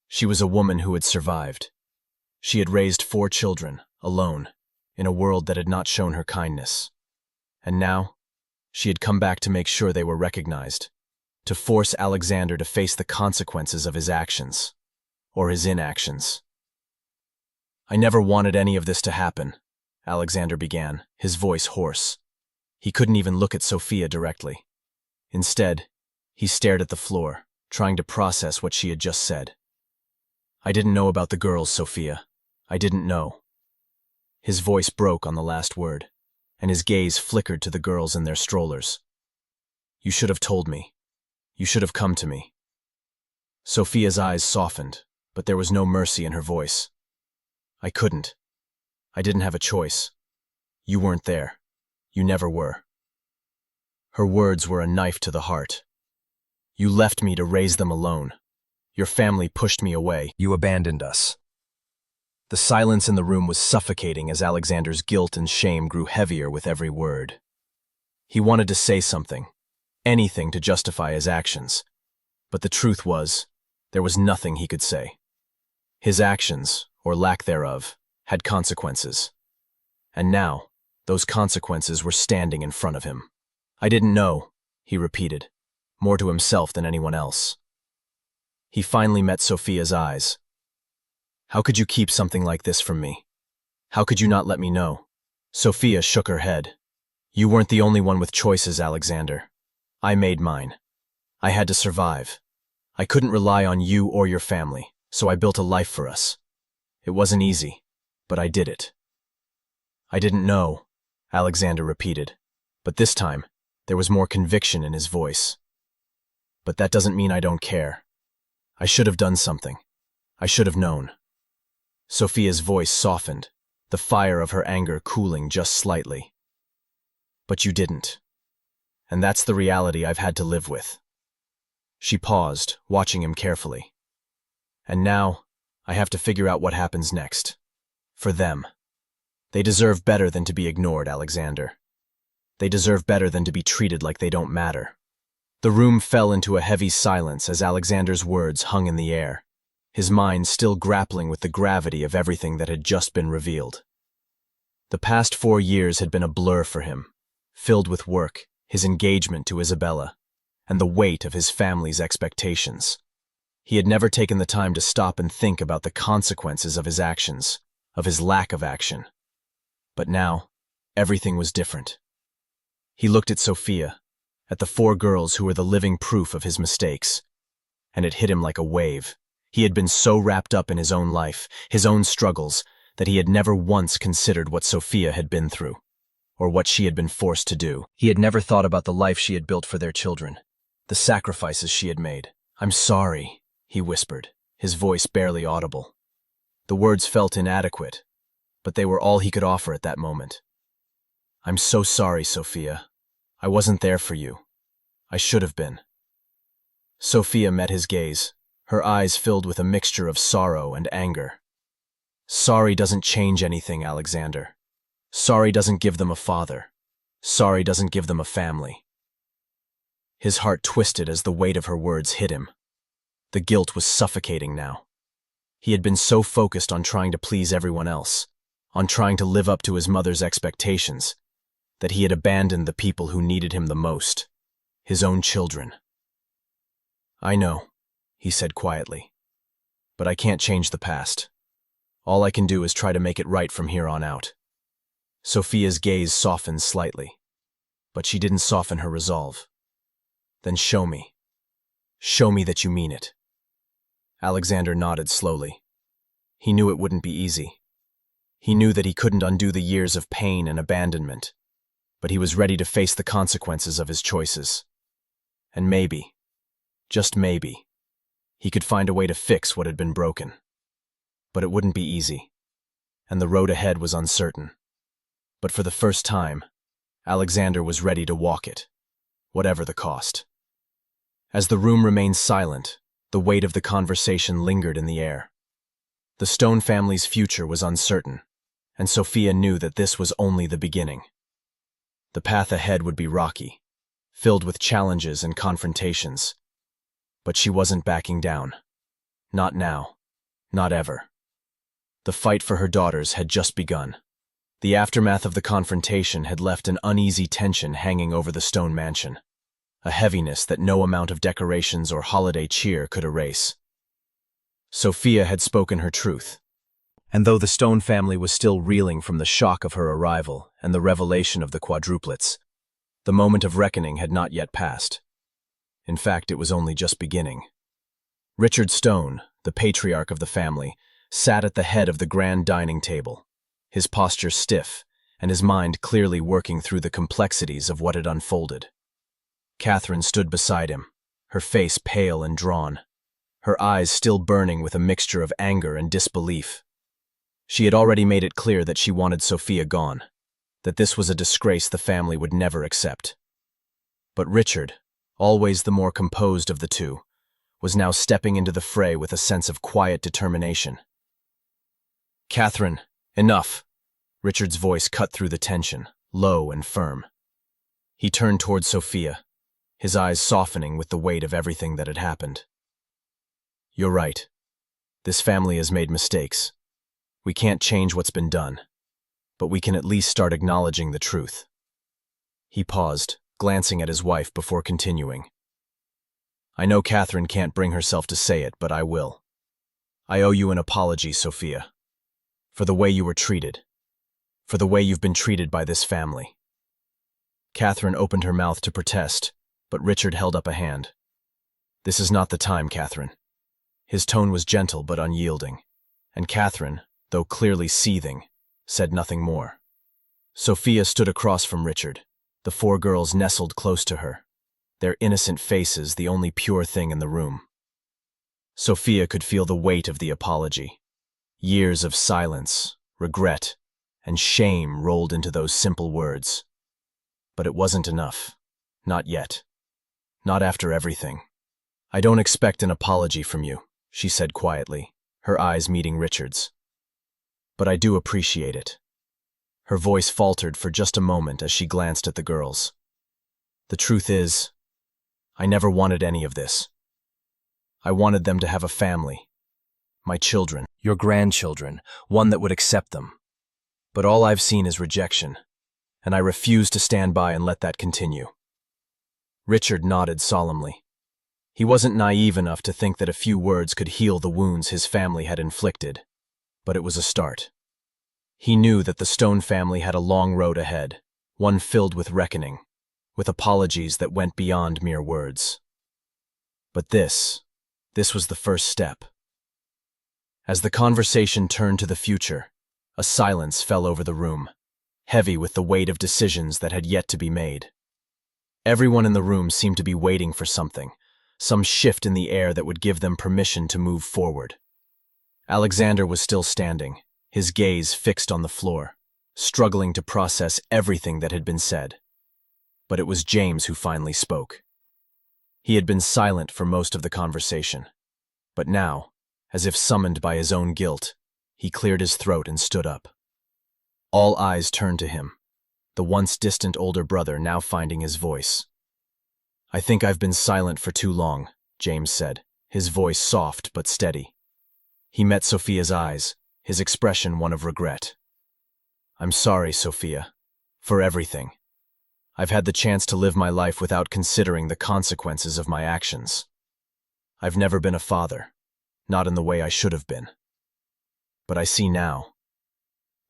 She was a woman who had survived. She had raised 4 children, alone, in a world that had not shown her kindness. And now, she had come back to make sure they were recognized, to force Alexander to face the consequences of his actions, or his inactions. "I never wanted any of this to happen," Alexander began, his voice hoarse. He couldn't even look at Sophia directly. Instead, he stared at the floor, trying to process what she had just said. "I didn't know about the girls, Sophia. I didn't know." His voice broke on the last word, and his gaze flickered to the girls in their strollers. "You should have told me. You should have come to me." Sophia's eyes softened, but there was no mercy in her voice. "I couldn't. I didn't have a choice. You weren't there. You never were." Her words were a knife to the heart. "You left me to raise them alone. Your family pushed me away. You abandoned us." The silence in the room was suffocating as Alexander's guilt and shame grew heavier with every word. He wanted to say something, anything to justify his actions, but the truth was, there was nothing he could say. His actions, or lack thereof, had consequences. And now, those consequences were standing in front of him. "I didn't know," he repeated, more to himself than anyone else. He finally met Sophia's eyes. "How could you keep something like this from me? How could you not let me know?" Sophia shook her head. "You weren't the only one with choices, Alexander. I made mine. I had to survive. I couldn't rely on you or your family, so I built a life for us. It wasn't easy, but I did it." "I didn't know," Alexander repeated, but this time, there was more conviction in his voice. "But that doesn't mean I don't care. I should have done something. I should have known." Sophia's voice softened, the fire of her anger cooling just slightly. "But you didn't. And that's the reality I've had to live with." She paused, watching him carefully. "And now, I have to figure out what happens next. For them. They deserve better than to be ignored, Alexander. They deserve better than to be treated like they don't matter." The room fell into a heavy silence as Alexander's words hung in the air, his mind still grappling with the gravity of everything that had just been revealed. The past 4 years had been a blur for him, filled with work, his engagement to Isabella, and the weight of his family's expectations. He had never taken the time to stop and think about the consequences of his actions, of his lack of action. But now, everything was different. He looked at Sophia, at the 4 girls who were the living proof of his mistakes, and it hit him like a wave. He had been so wrapped up in his own life, his own struggles, that he had never once considered what Sophia had been through, or what she had been forced to do. He had never thought about the life she had built for their children, the sacrifices she had made. "I'm sorry," he whispered, his voice barely audible. The words felt inadequate, but they were all he could offer at that moment. "I'm so sorry, Sophia. I wasn't there for you. I should have been." Sophia met his gaze, her eyes filled with a mixture of sorrow and anger. "Sorry doesn't change anything, Alexander. Sorry doesn't give them a father. Sorry doesn't give them a family." His heart twisted as the weight of her words hit him. The guilt was suffocating now. He had been so focused on trying to please everyone else, on trying to live up to his mother's expectations, that he had abandoned the people who needed him the most, his own children. "I know," he said quietly, "but I can't change the past. All I can do is try to make it right from here on out." Sophia's gaze softened slightly, but she didn't soften her resolve. "Then show me. Show me that you mean it." Alexander nodded slowly. He knew it wouldn't be easy. He knew that he couldn't undo the years of pain and abandonment, but he was ready to face the consequences of his choices. And maybe, just maybe, he could find a way to fix what had been broken. But it wouldn't be easy. and the road ahead was uncertain. But for the first time, Alexander was ready to walk it, whatever the cost. As the room remained silent, the weight of the conversation lingered in the air. The Stone family's future was uncertain, and Sophia knew that this was only the beginning. The path ahead would be rocky, filled with challenges and confrontations. But she wasn't backing down. Not now. Not ever. The fight for her daughters had just begun. The aftermath of the confrontation had left an uneasy tension hanging over the Stone mansion, a heaviness that no amount of decorations or holiday cheer could erase. Sophia had spoken her truth, and though the Stone family was still reeling from the shock of her arrival and the revelation of the Quadruplets, the moment of reckoning had not yet passed. In fact, it was only just beginning. Richard Stone, the patriarch of the family, sat at the head of the grand dining table, his posture stiff and his mind clearly working through the complexities of what had unfolded. Catherine stood beside him, her face pale and drawn, her eyes still burning with a mixture of anger and disbelief. She had already made it clear that she wanted Sophia gone, that this was a disgrace the family would never accept. But Richard, always the more composed of the two, was now stepping into the fray with a sense of quiet determination. "Catherine, enough!" Richard's voice cut through the tension, low and firm. He turned toward Sophia, his eyes softening with the weight of everything that had happened. "You're right. This family has made mistakes. We can't change what's been done, but we can at least start acknowledging the truth." He paused, glancing at his wife before continuing. "I know Catherine can't bring herself to say it, but I will. I owe you an apology, Sophia, for the way you were treated, for the way you've been treated by this family." Catherine opened her mouth to protest, but Richard held up a hand. "This is not the time, Catherine." His tone was gentle but unyielding, and Catherine, though clearly seething, said nothing more. Sophia stood across from Richard, the four girls nestled close to her, their innocent faces the only pure thing in the room. Sophia could feel the weight of the apology. Years of silence, regret, and shame rolled into those simple words. But it wasn't enough. Not yet. Not after everything. "I don't expect an apology from you," she said quietly, her eyes meeting Richard's. "But I do appreciate it." Her voice faltered for just a moment as she glanced at the girls. "The truth is, I never wanted any of this. I wanted them to have a family. My children, your grandchildren, one that would accept them. But all I've seen is rejection, and I refuse to stand by and let that continue." Richard nodded solemnly. He wasn't naive enough to think that a few words could heal the wounds his family had inflicted, but it was a start. He knew that the Stone family had a long road ahead, one filled with reckoning, with apologies that went beyond mere words. But this was the first step. As the conversation turned to the future, a silence fell over the room, heavy with the weight of decisions that had yet to be made. Everyone in the room seemed to be waiting for something, some shift in the air that would give them permission to move forward. Alexander was still standing, his gaze fixed on the floor, struggling to process everything that had been said. But it was James who finally spoke. He had been silent for most of the conversation, but now, as if summoned by his own guilt, he cleared his throat and stood up. All eyes turned to him, the once distant older brother now finding his voice. "I think I've been silent for too long," James said, his voice soft but steady. He met Sophia's eyes, his expression one of regret. "I'm sorry, Sophia, for everything. I've had the chance to live my life without considering the consequences of my actions. I've never been a father, not in the way I should have been. But I see now.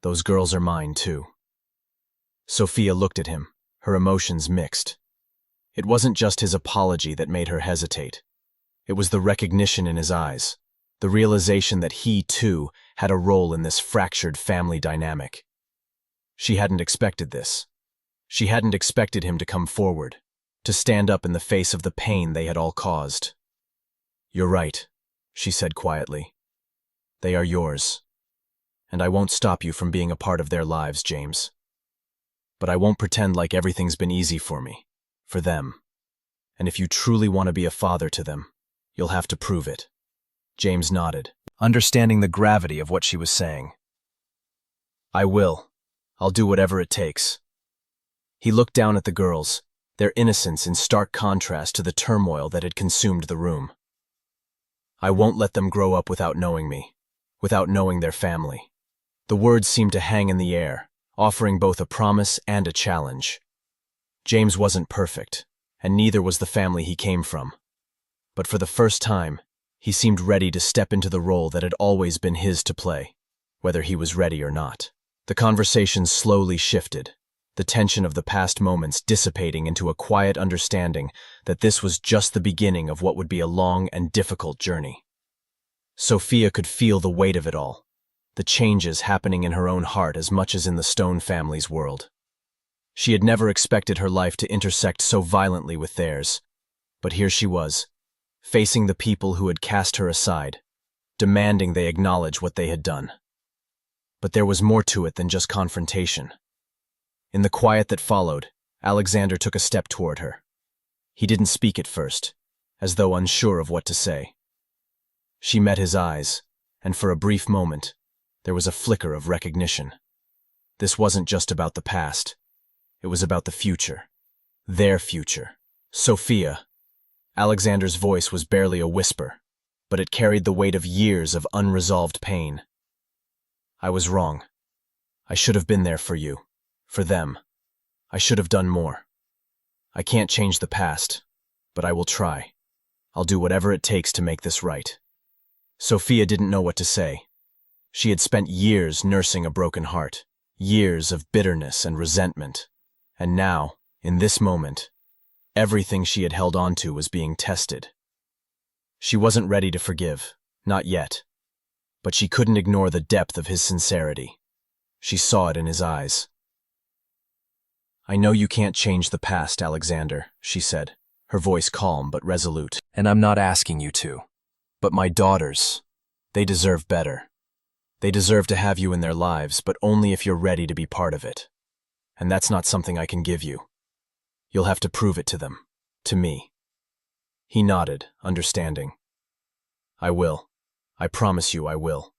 Those girls are mine, too." Sophia looked at him, her emotions mixed. It wasn't just his apology that made her hesitate. It was the recognition in his eyes, the realization that he, too, had a role in this fractured family dynamic. She hadn't expected this. She hadn't expected him to come forward, to stand up in the face of the pain they had all caused. "You're right," she said quietly. "They are yours. and I won't stop you from being a part of their lives, James. But I won't pretend like everything's been easy for me, for them. And if you truly want to be a father to them, you'll have to prove it. James nodded, understanding the gravity of what she was saying. I will. I'll do whatever it takes. He looked down at the girls, their innocence in stark contrast to the turmoil that had consumed the room. I won't let them grow up without knowing me, without knowing their family. The words seemed to hang in the air, offering both a promise and a challenge. James wasn't perfect, and neither was the family he came from. But for the first time, he seemed ready to step into the role that had always been his to play, whether he was ready or not. The conversation slowly shifted, the tension of the past moments dissipating into a quiet understanding that this was just the beginning of what would be a long and difficult journey. Sophia could feel the weight of it all, the changes happening in her own heart as much as in the Stone family's world. She had never expected her life to intersect so violently with theirs, but here she was, facing the people who had cast her aside, demanding they acknowledge what they had done. But there was more to it than just confrontation. In the quiet that followed, Alexander took a step toward her. He didn't speak at first, as though unsure of what to say. She met his eyes, and for a brief moment, there was a flicker of recognition. This wasn't just about the past. It was about the future. Their future. Sophia. Alexander's voice was barely a whisper, but it carried the weight of years of unresolved pain. I was wrong. I should have been there for you. For them. I should have done more. I can't change the past, but I will try. I'll do whatever it takes to make this right. Sophia didn't know what to say. She had spent years nursing a broken heart, years of bitterness and resentment. And now, in this moment, everything she had held on to was being tested. She wasn't ready to forgive, not yet. But she couldn't ignore the depth of his sincerity. She saw it in his eyes. I know you can't change the past, Alexander, she said, her voice calm but resolute. And I'm not asking you to. But my daughters, they deserve better. They deserve to have you in their lives, but only if you're ready to be part of it. And that's not something I can give you. You'll have to prove it to them, to me. He nodded, understanding. I will. I promise you I will.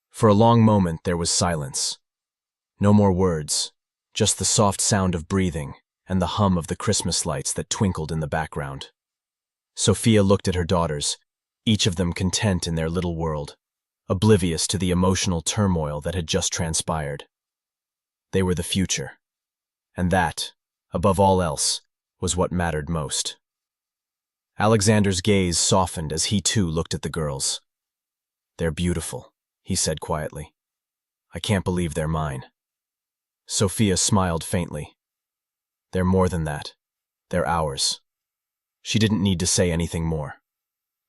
For a long moment there was silence. No more words, just the soft sound of breathing and the hum of the Christmas lights that twinkled in the background. Sophia looked at her daughters, each of them content in their little world, oblivious to the emotional turmoil that had just transpired. They were the future, and that, above all else, was what mattered most. Alexander's gaze softened as he too looked at the girls. They're beautiful, he said quietly. I can't believe they're mine. Sophia smiled faintly. They're more than that. They're ours. She didn't need to say anything more.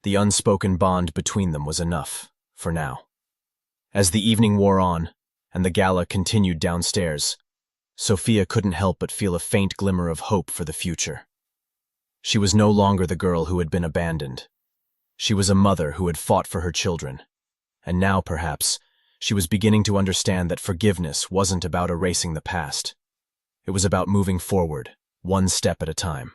The unspoken bond between them was enough, for now. As the evening wore on, and the gala continued downstairs, Sophia couldn't help but feel a faint glimmer of hope for the future. She was no longer the girl who had been abandoned. She was a mother who had fought for her children, and now, perhaps, she was beginning to understand that forgiveness wasn't about erasing the past. It was about moving forward, one step at a time.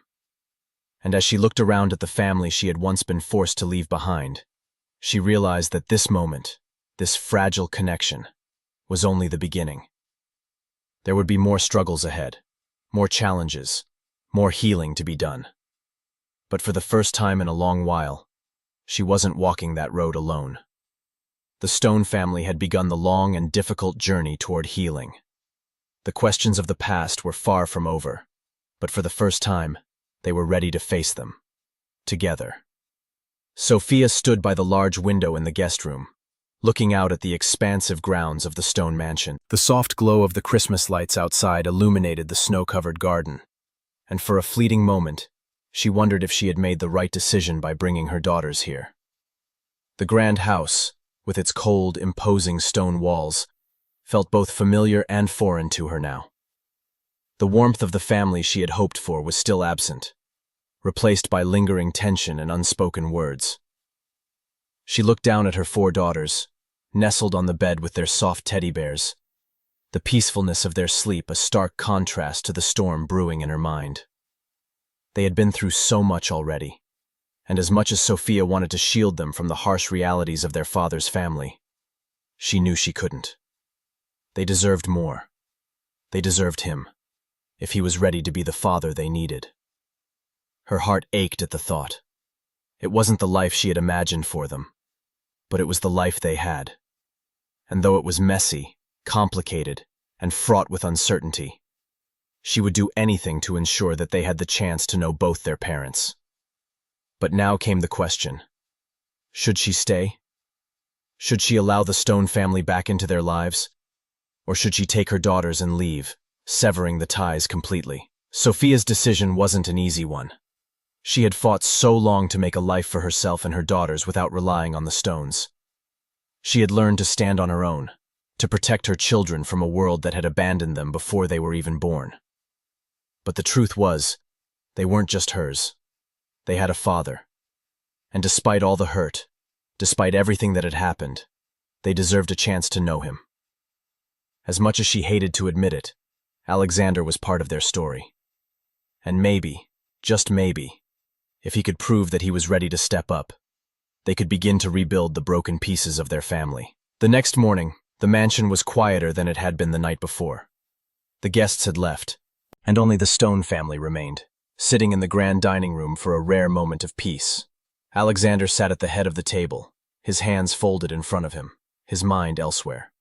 And as she looked around at the family she had once been forced to leave behind, she realized that this moment, this fragile connection, was only the beginning. There would be more struggles ahead, more challenges, more healing to be done. But for the first time in a long while, she wasn't walking that road alone. The Stone family had begun the long and difficult journey toward healing. The questions of the past were far from over, but for the first time, they were ready to face them. Together. Sophia stood by the large window in the guest room, looking out at the expansive grounds of the Stone mansion. The soft glow of the Christmas lights outside illuminated the snow-covered garden, and for a fleeting moment, she wondered if she had made the right decision by bringing her daughters here. The grand house, with its cold, imposing stone walls, felt both familiar and foreign to her now. The warmth of the family she had hoped for was still absent, replaced by lingering tension and unspoken words. She looked down at her 4 daughters, nestled on the bed with their soft teddy bears, the peacefulness of their sleep a stark contrast to the storm brewing in her mind. They had been through so much already, and as much as Sophia wanted to shield them from the harsh realities of their father's family, she knew she couldn't. They deserved more. They deserved him, if he was ready to be the father they needed. Her heart ached at the thought. It wasn't the life she had imagined for them, but it was the life they had. And though it was messy, complicated, and fraught with uncertainty, she would do anything to ensure that they had the chance to know both their parents. But now came the question. Should she stay? Should she allow the Stone family back into their lives? Or should she take her daughters and leave, severing the ties completely? Sophia's decision wasn't an easy one. She had fought so long to make a life for herself and her daughters without relying on the Stones. She had learned to stand on her own, to protect her children from a world that had abandoned them before they were even born. But the truth was, they weren't just hers. They had a father. And despite all the hurt, despite everything that had happened, they deserved a chance to know him. As much as she hated to admit it, Alexander was part of their story. And maybe, just maybe, if he could prove that he was ready to step up, they could begin to rebuild the broken pieces of their family. The next morning, the mansion was quieter than it had been the night before. The guests had left, and only the Stone family remained, sitting in the grand dining room for a rare moment of peace. Alexander sat at the head of the table, his hands folded in front of him, his mind elsewhere.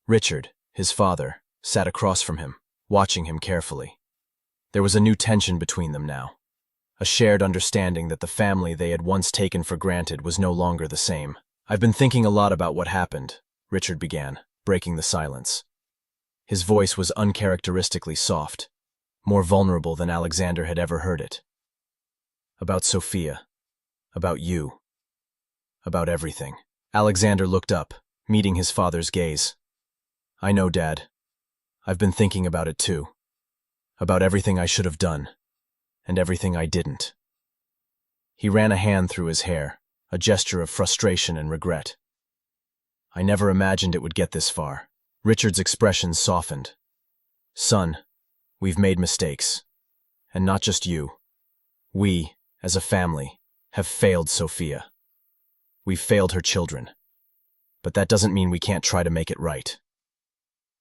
Richard, his father, sat across from him, watching him carefully. There was a new tension between them now, a shared understanding that the family they had once taken for granted was no longer the same. "I've been thinking a lot about what happened," Richard began, breaking the silence. His voice was uncharacteristically soft, more vulnerable than Alexander had ever heard it. "About Sophia, about you, about everything." Alexander looked up, meeting his father's gaze. "I know, Dad. I've been thinking about it too. About everything I should have done, and everything I didn't." He ran a hand through his hair, a gesture of frustration and regret. "I never imagined it would get this far." Richard's expression softened. "Son, we've made mistakes. And not just you. We, as a family, have failed Sophia. We've failed her children. But that doesn't mean we can't try to make it right."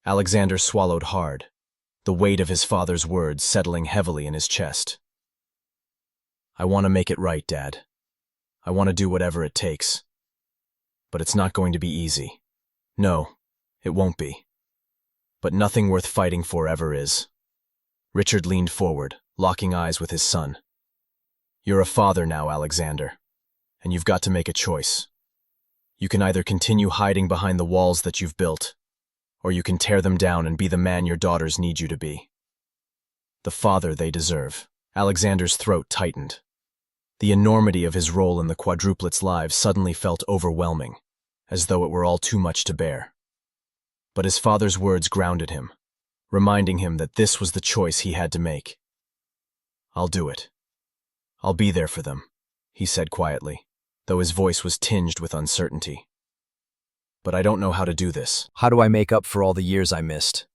Alexander swallowed hard, the weight of his father's words settling heavily in his chest. "I want to make it right, Dad. I want to do whatever it takes. But it's not going to be easy. No, it won't be. But nothing worth fighting for ever is." Richard leaned forward, locking eyes with his son. "You're a father now, Alexander, and you've got to make a choice. You can either continue hiding behind the walls that you've built, or you can tear them down and be the man your daughters need you to be. The father they deserve." Alexander's throat tightened. The enormity of his role in the Quadruplets' lives suddenly felt overwhelming, as though it were all too much to bear. But his father's words grounded him, reminding him that this was the choice he had to make. "I'll do it. I'll be there for them," he said quietly, though his voice was tinged with uncertainty. "But I don't know how to do this. How do I make up for all the years I missed?"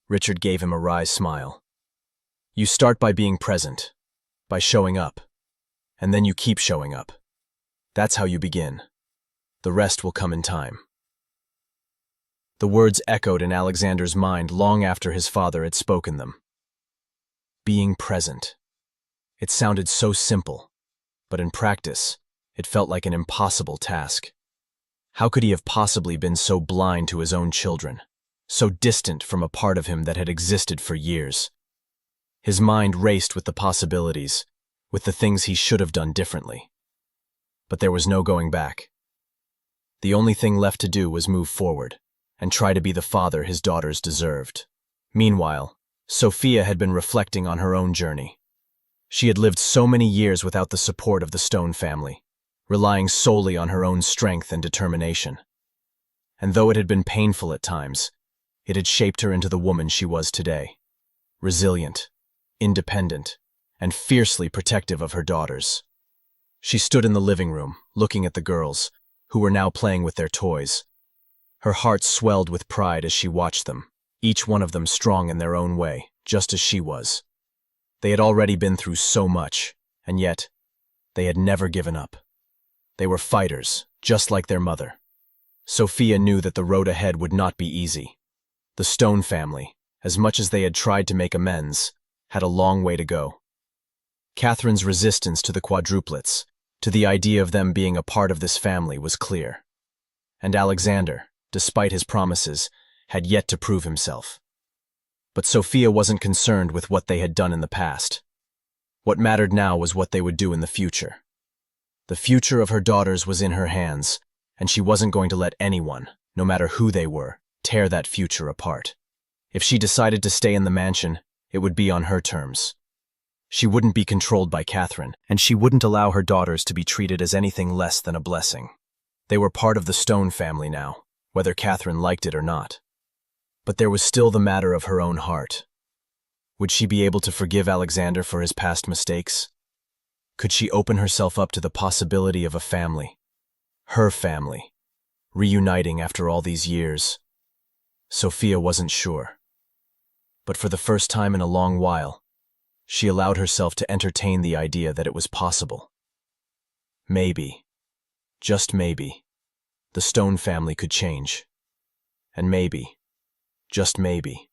Richard gave him a wry smile. "You start by being present, by showing up, and then you keep showing up. That's how you begin. The rest will come in time." The words echoed in Alexander's mind long after his father had spoken them. Being present. It sounded so simple, but in practice, it felt like an impossible task. How could he have possibly been so blind to his own children, so distant from a part of him that had existed for years? His mind raced with the possibilities, with the things he should have done differently. But there was no going back. The only thing left to do was move forward, and try to be the father his daughters deserved. Meanwhile, Sophia had been reflecting on her own journey. She had lived so many years without the support of the Stone family, relying solely on her own strength and determination. And though it had been painful at times, it had shaped her into the woman she was today. Resilient, independent, and fiercely protective of her daughters. She stood in the living room, looking at the girls, who were now playing with their toys. Her heart swelled with pride as she watched them, each one of them strong in their own way, just as she was. They had already been through so much, and yet, they had never given up. They were fighters, just like their mother. Sophia knew that the road ahead would not be easy. The Stone family, as much as they had tried to make amends, had a long way to go. Catherine's resistance to the Quadruplets, to the idea of them being a part of this family, was clear. And Alexander, despite his promises, had yet to prove himself. But Sophia wasn't concerned with what they had done in the past. What mattered now was what they would do in the future. The future of her daughters was in her hands, and she wasn't going to let anyone, no matter who they were, tear that future apart. If she decided to stay in the mansion, it would be on her terms. She wouldn't be controlled by Catherine, and she wouldn't allow her daughters to be treated as anything less than a blessing. They were part of the Stone family now, whether Catherine liked it or not. But there was still the matter of her own heart. Would she be able to forgive Alexander for his past mistakes? Could she open herself up to the possibility of a family, her family, reuniting after all these years? Sophia wasn't sure. But for the first time in a long while, she allowed herself to entertain the idea that it was possible. Maybe, just maybe, the Stone family could change. And maybe, just maybe,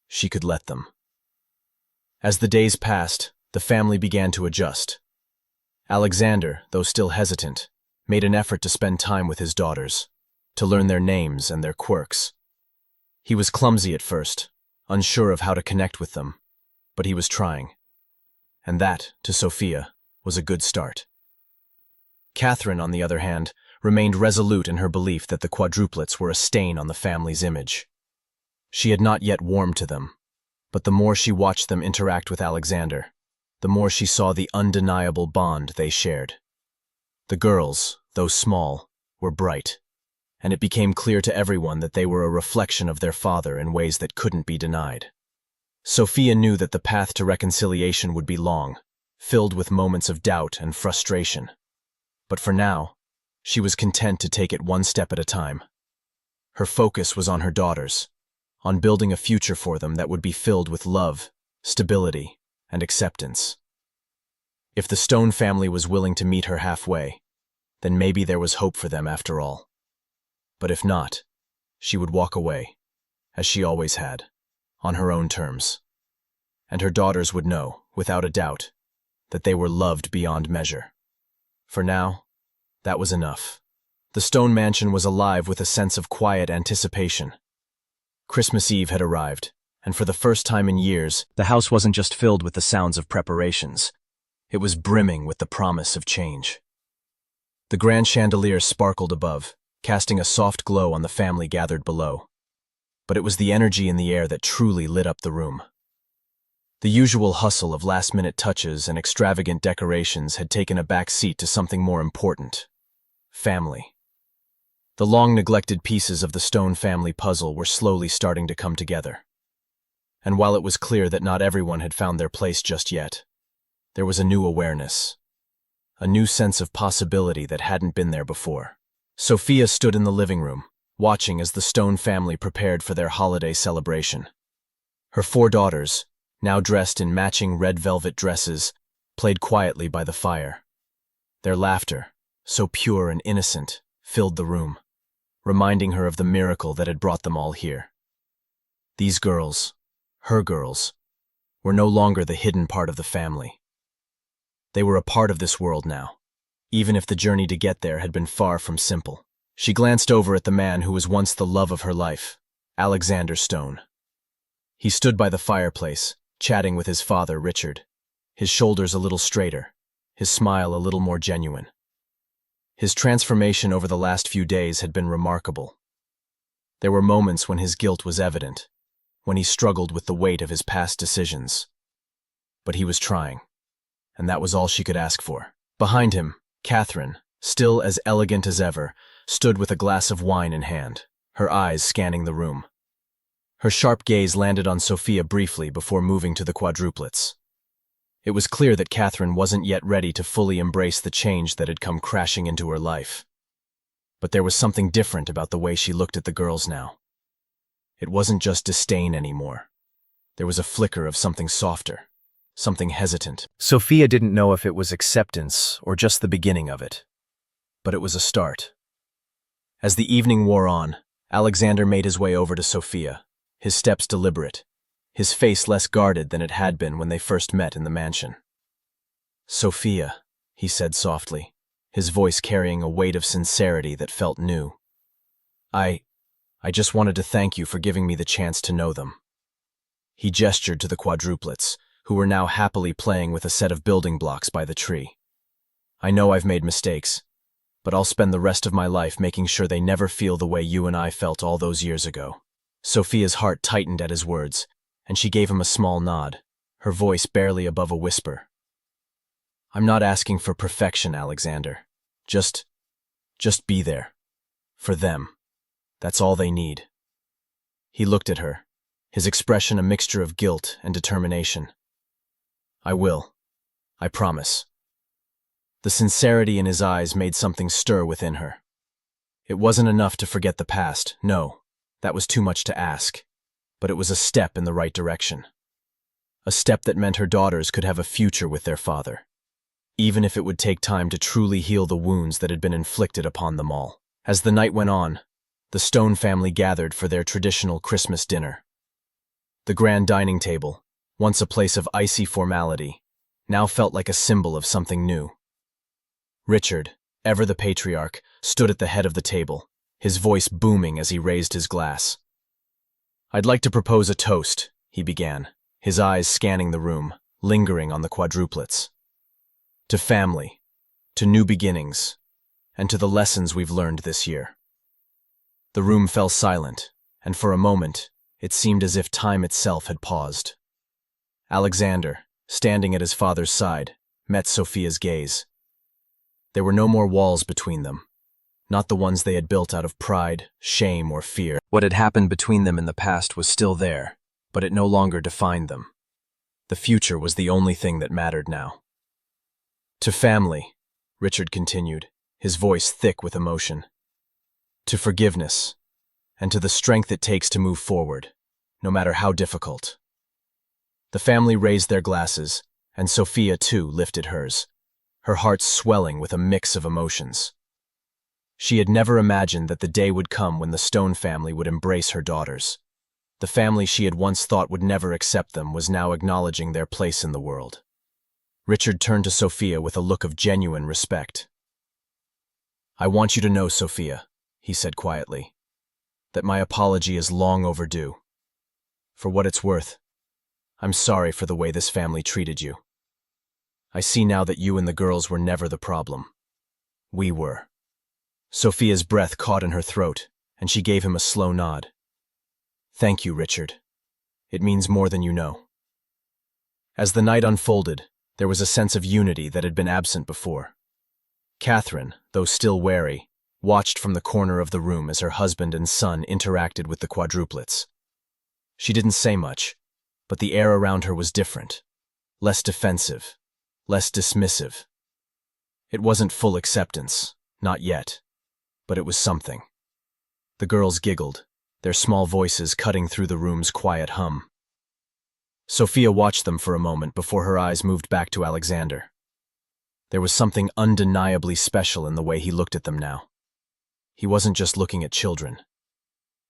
she could let them. As the days passed, the family began to adjust. Alexander, though still hesitant, made an effort to spend time with his daughters, to learn their names and their quirks. He was clumsy at first, unsure of how to connect with them, but he was trying. And that, to Sophia, was a good start. Catherine, on the other hand, remained resolute in her belief that the Quadruplets were a stain on the family's image. She had not yet warmed to them, but the more she watched them interact with Alexander, the more she saw the undeniable bond they shared. The girls, though small, were bright, and it became clear to everyone that they were a reflection of their father in ways that couldn't be denied. Sophia knew that the path to reconciliation would be long, filled with moments of doubt and frustration. But for now, she was content to take it one step at a time. Her focus was on her daughters, on building a future for them that would be filled with love, stability, and acceptance. If the Stone family was willing to meet her halfway, then maybe there was hope for them after all. But if not, she would walk away, as she always had, on her own terms. And her daughters would know, without a doubt, that they were loved beyond measure. For now, that was enough. The Stone mansion was alive with a sense of quiet anticipation. Christmas Eve had arrived, and for the first time in years, the house wasn't just filled with the sounds of preparations. It was brimming with the promise of change. The grand chandelier sparkled above, casting a soft glow on the family gathered below. But it was the energy in the air that truly lit up the room. The usual hustle of last-minute touches and extravagant decorations had taken a back seat to something more important: family. The long-neglected pieces of the Stone family puzzle were slowly starting to come together. And while it was clear that not everyone had found their place just yet, there was a new awareness, a new sense of possibility that hadn't been there before. Sophia stood in the living room, watching as the Stone family prepared for their holiday celebration. Her 4 daughters, now dressed in matching red velvet dresses, played quietly by the fire. Their laughter, so pure and innocent, filled the room, reminding her of the miracle that had brought them all here. These girls, her girls, were no longer the hidden part of the family. They were a part of this world now, even if the journey to get there had been far from simple. She glanced over at the man who was once the love of her life, Alexander Stone. He stood by the fireplace, chatting with his father, Richard, his shoulders a little straighter, his smile a little more genuine. His transformation over the last few days had been remarkable. There were moments when his guilt was evident, when he struggled with the weight of his past decisions. But he was trying, and that was all she could ask for. Behind him, Catherine, still as elegant as ever, stood with a glass of wine in hand, her eyes scanning the room. Her sharp gaze landed on Sophia briefly before moving to the Quadruplets. It was clear that Catherine wasn't yet ready to fully embrace the change that had come crashing into her life. But there was something different about the way she looked at the girls now. It wasn't just disdain anymore. There was a flicker of something softer, something hesitant. Sophia didn't know if it was acceptance or just the beginning of it. But it was a start. As the evening wore on, Alexander made his way over to Sophia, his steps deliberate, his face less guarded than it had been when they first met in the mansion. "Sophia," he said softly, his voice carrying a weight of sincerity that felt new. I just wanted to thank you for giving me the chance to know them." He gestured to the quadruplets, who were now happily playing with a set of building blocks by the tree. "I know I've made mistakes, but I'll spend the rest of my life making sure they never feel the way you and I felt all those years ago." Sophia's heart tightened at his words, and she gave him a small nod, her voice barely above a whisper. "I'm not asking for perfection, Alexander. Just be there. For them. That's all they need." He looked at her, his expression a mixture of guilt and determination. "I will. I promise." The sincerity in his eyes made something stir within her. It wasn't enough to forget the past, no, that was too much to ask, but it was a step in the right direction. A step that meant her daughters could have a future with their father, even if it would take time to truly heal the wounds that had been inflicted upon them all. As the night went on, the Stone family gathered for their traditional Christmas dinner. The grand dining table, once a place of icy formality, now felt like a symbol of something new. Richard, ever the patriarch, stood at the head of the table, his voice booming as he raised his glass. "I'd like to propose a toast," he began, his eyes scanning the room, lingering on the quadruplets. "To family, to new beginnings, and to the lessons we've learned this year." The room fell silent, and for a moment, it seemed as if time itself had paused. Alexander, standing at his father's side, met Sophia's gaze. There were no more walls between them, not the ones they had built out of pride, shame, or fear. What had happened between them in the past was still there, but it no longer defined them. The future was the only thing that mattered now. "To family," Richard continued, his voice thick with emotion. "To forgiveness, and to the strength it takes to move forward, no matter how difficult." The family raised their glasses, and Sophia too lifted hers, her heart swelling with a mix of emotions. She had never imagined that the day would come when the Stone family would embrace her daughters. The family she had once thought would never accept them was now acknowledging their place in the world. Richard turned to Sophia with a look of genuine respect. "I want you to know, Sophia," he said quietly, "that my apology is long overdue. For what it's worth, I'm sorry for the way this family treated you. I see now that you and the girls were never the problem. We were." Sophia's breath caught in her throat, and she gave him a slow nod. "Thank you, Richard. It means more than you know." As the night unfolded, there was a sense of unity that had been absent before. Catherine, though still wary, watched from the corner of the room as her husband and son interacted with the quadruplets. She didn't say much, but the air around her was different, less defensive, less dismissive. It wasn't full acceptance, not yet, but it was something. The girls giggled, their small voices cutting through the room's quiet hum. Sophia watched them for a moment before her eyes moved back to Alexander. There was something undeniably special in the way he looked at them now. He wasn't just looking at children.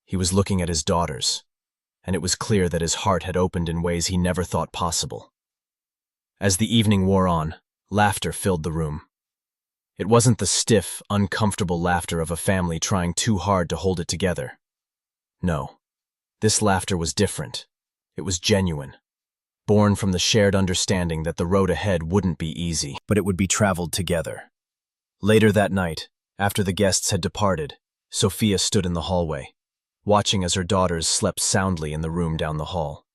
He was looking at his daughters, and it was clear that his heart had opened in ways he never thought possible. As the evening wore on, laughter filled the room. It wasn't the stiff, uncomfortable laughter of a family trying too hard to hold it together. No, this laughter was different. It was genuine, born from the shared understanding that the road ahead wouldn't be easy, but it would be traveled together. Later that night, after the guests had departed, Sophia stood in the hallway, watching as her daughters slept soundly in the room down the hall.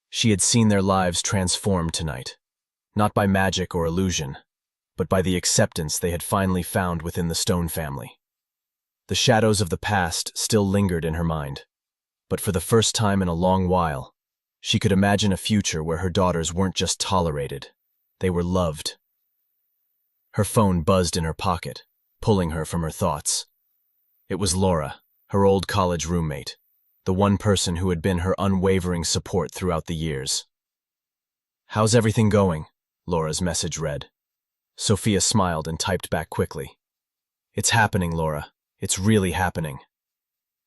She had seen their lives transformed tonight, not by magic or illusion, but by the acceptance they had finally found within the Stone family. The shadows of the past still lingered in her mind, but for the first time in a long while, she could imagine a future where her daughters weren't just tolerated, they were loved. Her phone buzzed in her pocket, pulling her from her thoughts. It was Laura, her old college roommate, the one person who had been her unwavering support throughout the years. "How's everything going?" Laura's message read. Sophia smiled and typed back quickly. "It's happening, Laura. It's really happening."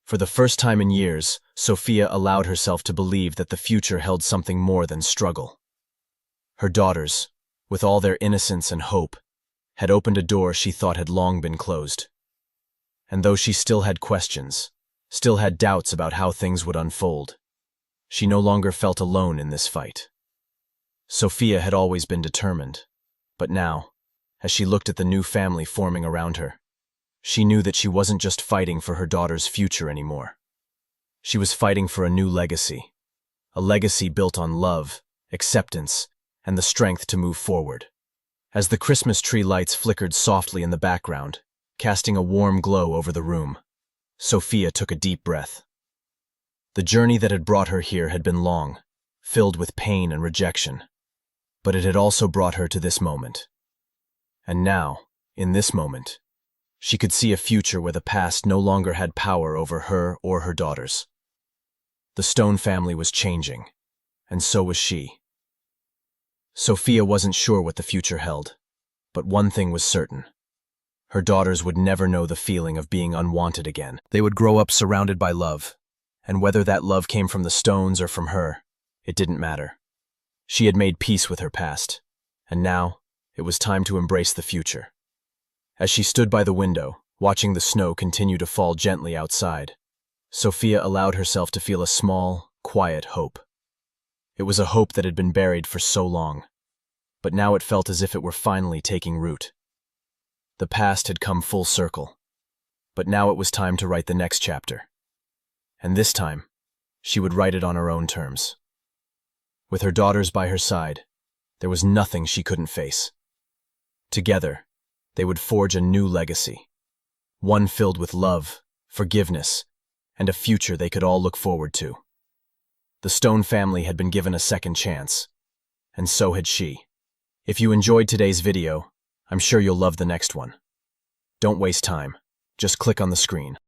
For the first time in years, Sophia allowed herself to believe that the future held something more than struggle. Her daughters, with all their innocence and hope, had opened a door she thought had long been closed. And though she still had questions, still had doubts about how things would unfold, she no longer felt alone in this fight. Sophia had always been determined, but now, as she looked at the new family forming around her, she knew that she wasn't just fighting for her daughter's future anymore. She was fighting for a new legacy, a legacy built on love, acceptance, and the strength to move forward. As the Christmas tree lights flickered softly in the background, casting a warm glow over the room, Sophia took a deep breath. The journey that had brought her here had been long, filled with pain and rejection, but it had also brought her to this moment. And now, in this moment, she could see a future where the past no longer had power over her or her daughters. The Stone family was changing, and so was she. Sophia wasn't sure what the future held, but one thing was certain. Her daughters would never know the feeling of being unwanted again. They would grow up surrounded by love, and whether that love came from the Stones or from her, it didn't matter. She had made peace with her past, and now it was time to embrace the future. As she stood by the window, watching the snow continue to fall gently outside, Sophia allowed herself to feel a small, quiet hope. It was a hope that had been buried for so long, but now it felt as if it were finally taking root. The past had come full circle, but now it was time to write the next chapter. And this time, she would write it on her own terms. With her daughters by her side, there was nothing she couldn't face. Together, they would forge a new legacy, one filled with love, forgiveness, and a future they could all look forward to. The Stone family had been given a second chance, and so had she. If you enjoyed today's video, I'm sure you'll love the next one. Don't waste time. Just click on the screen.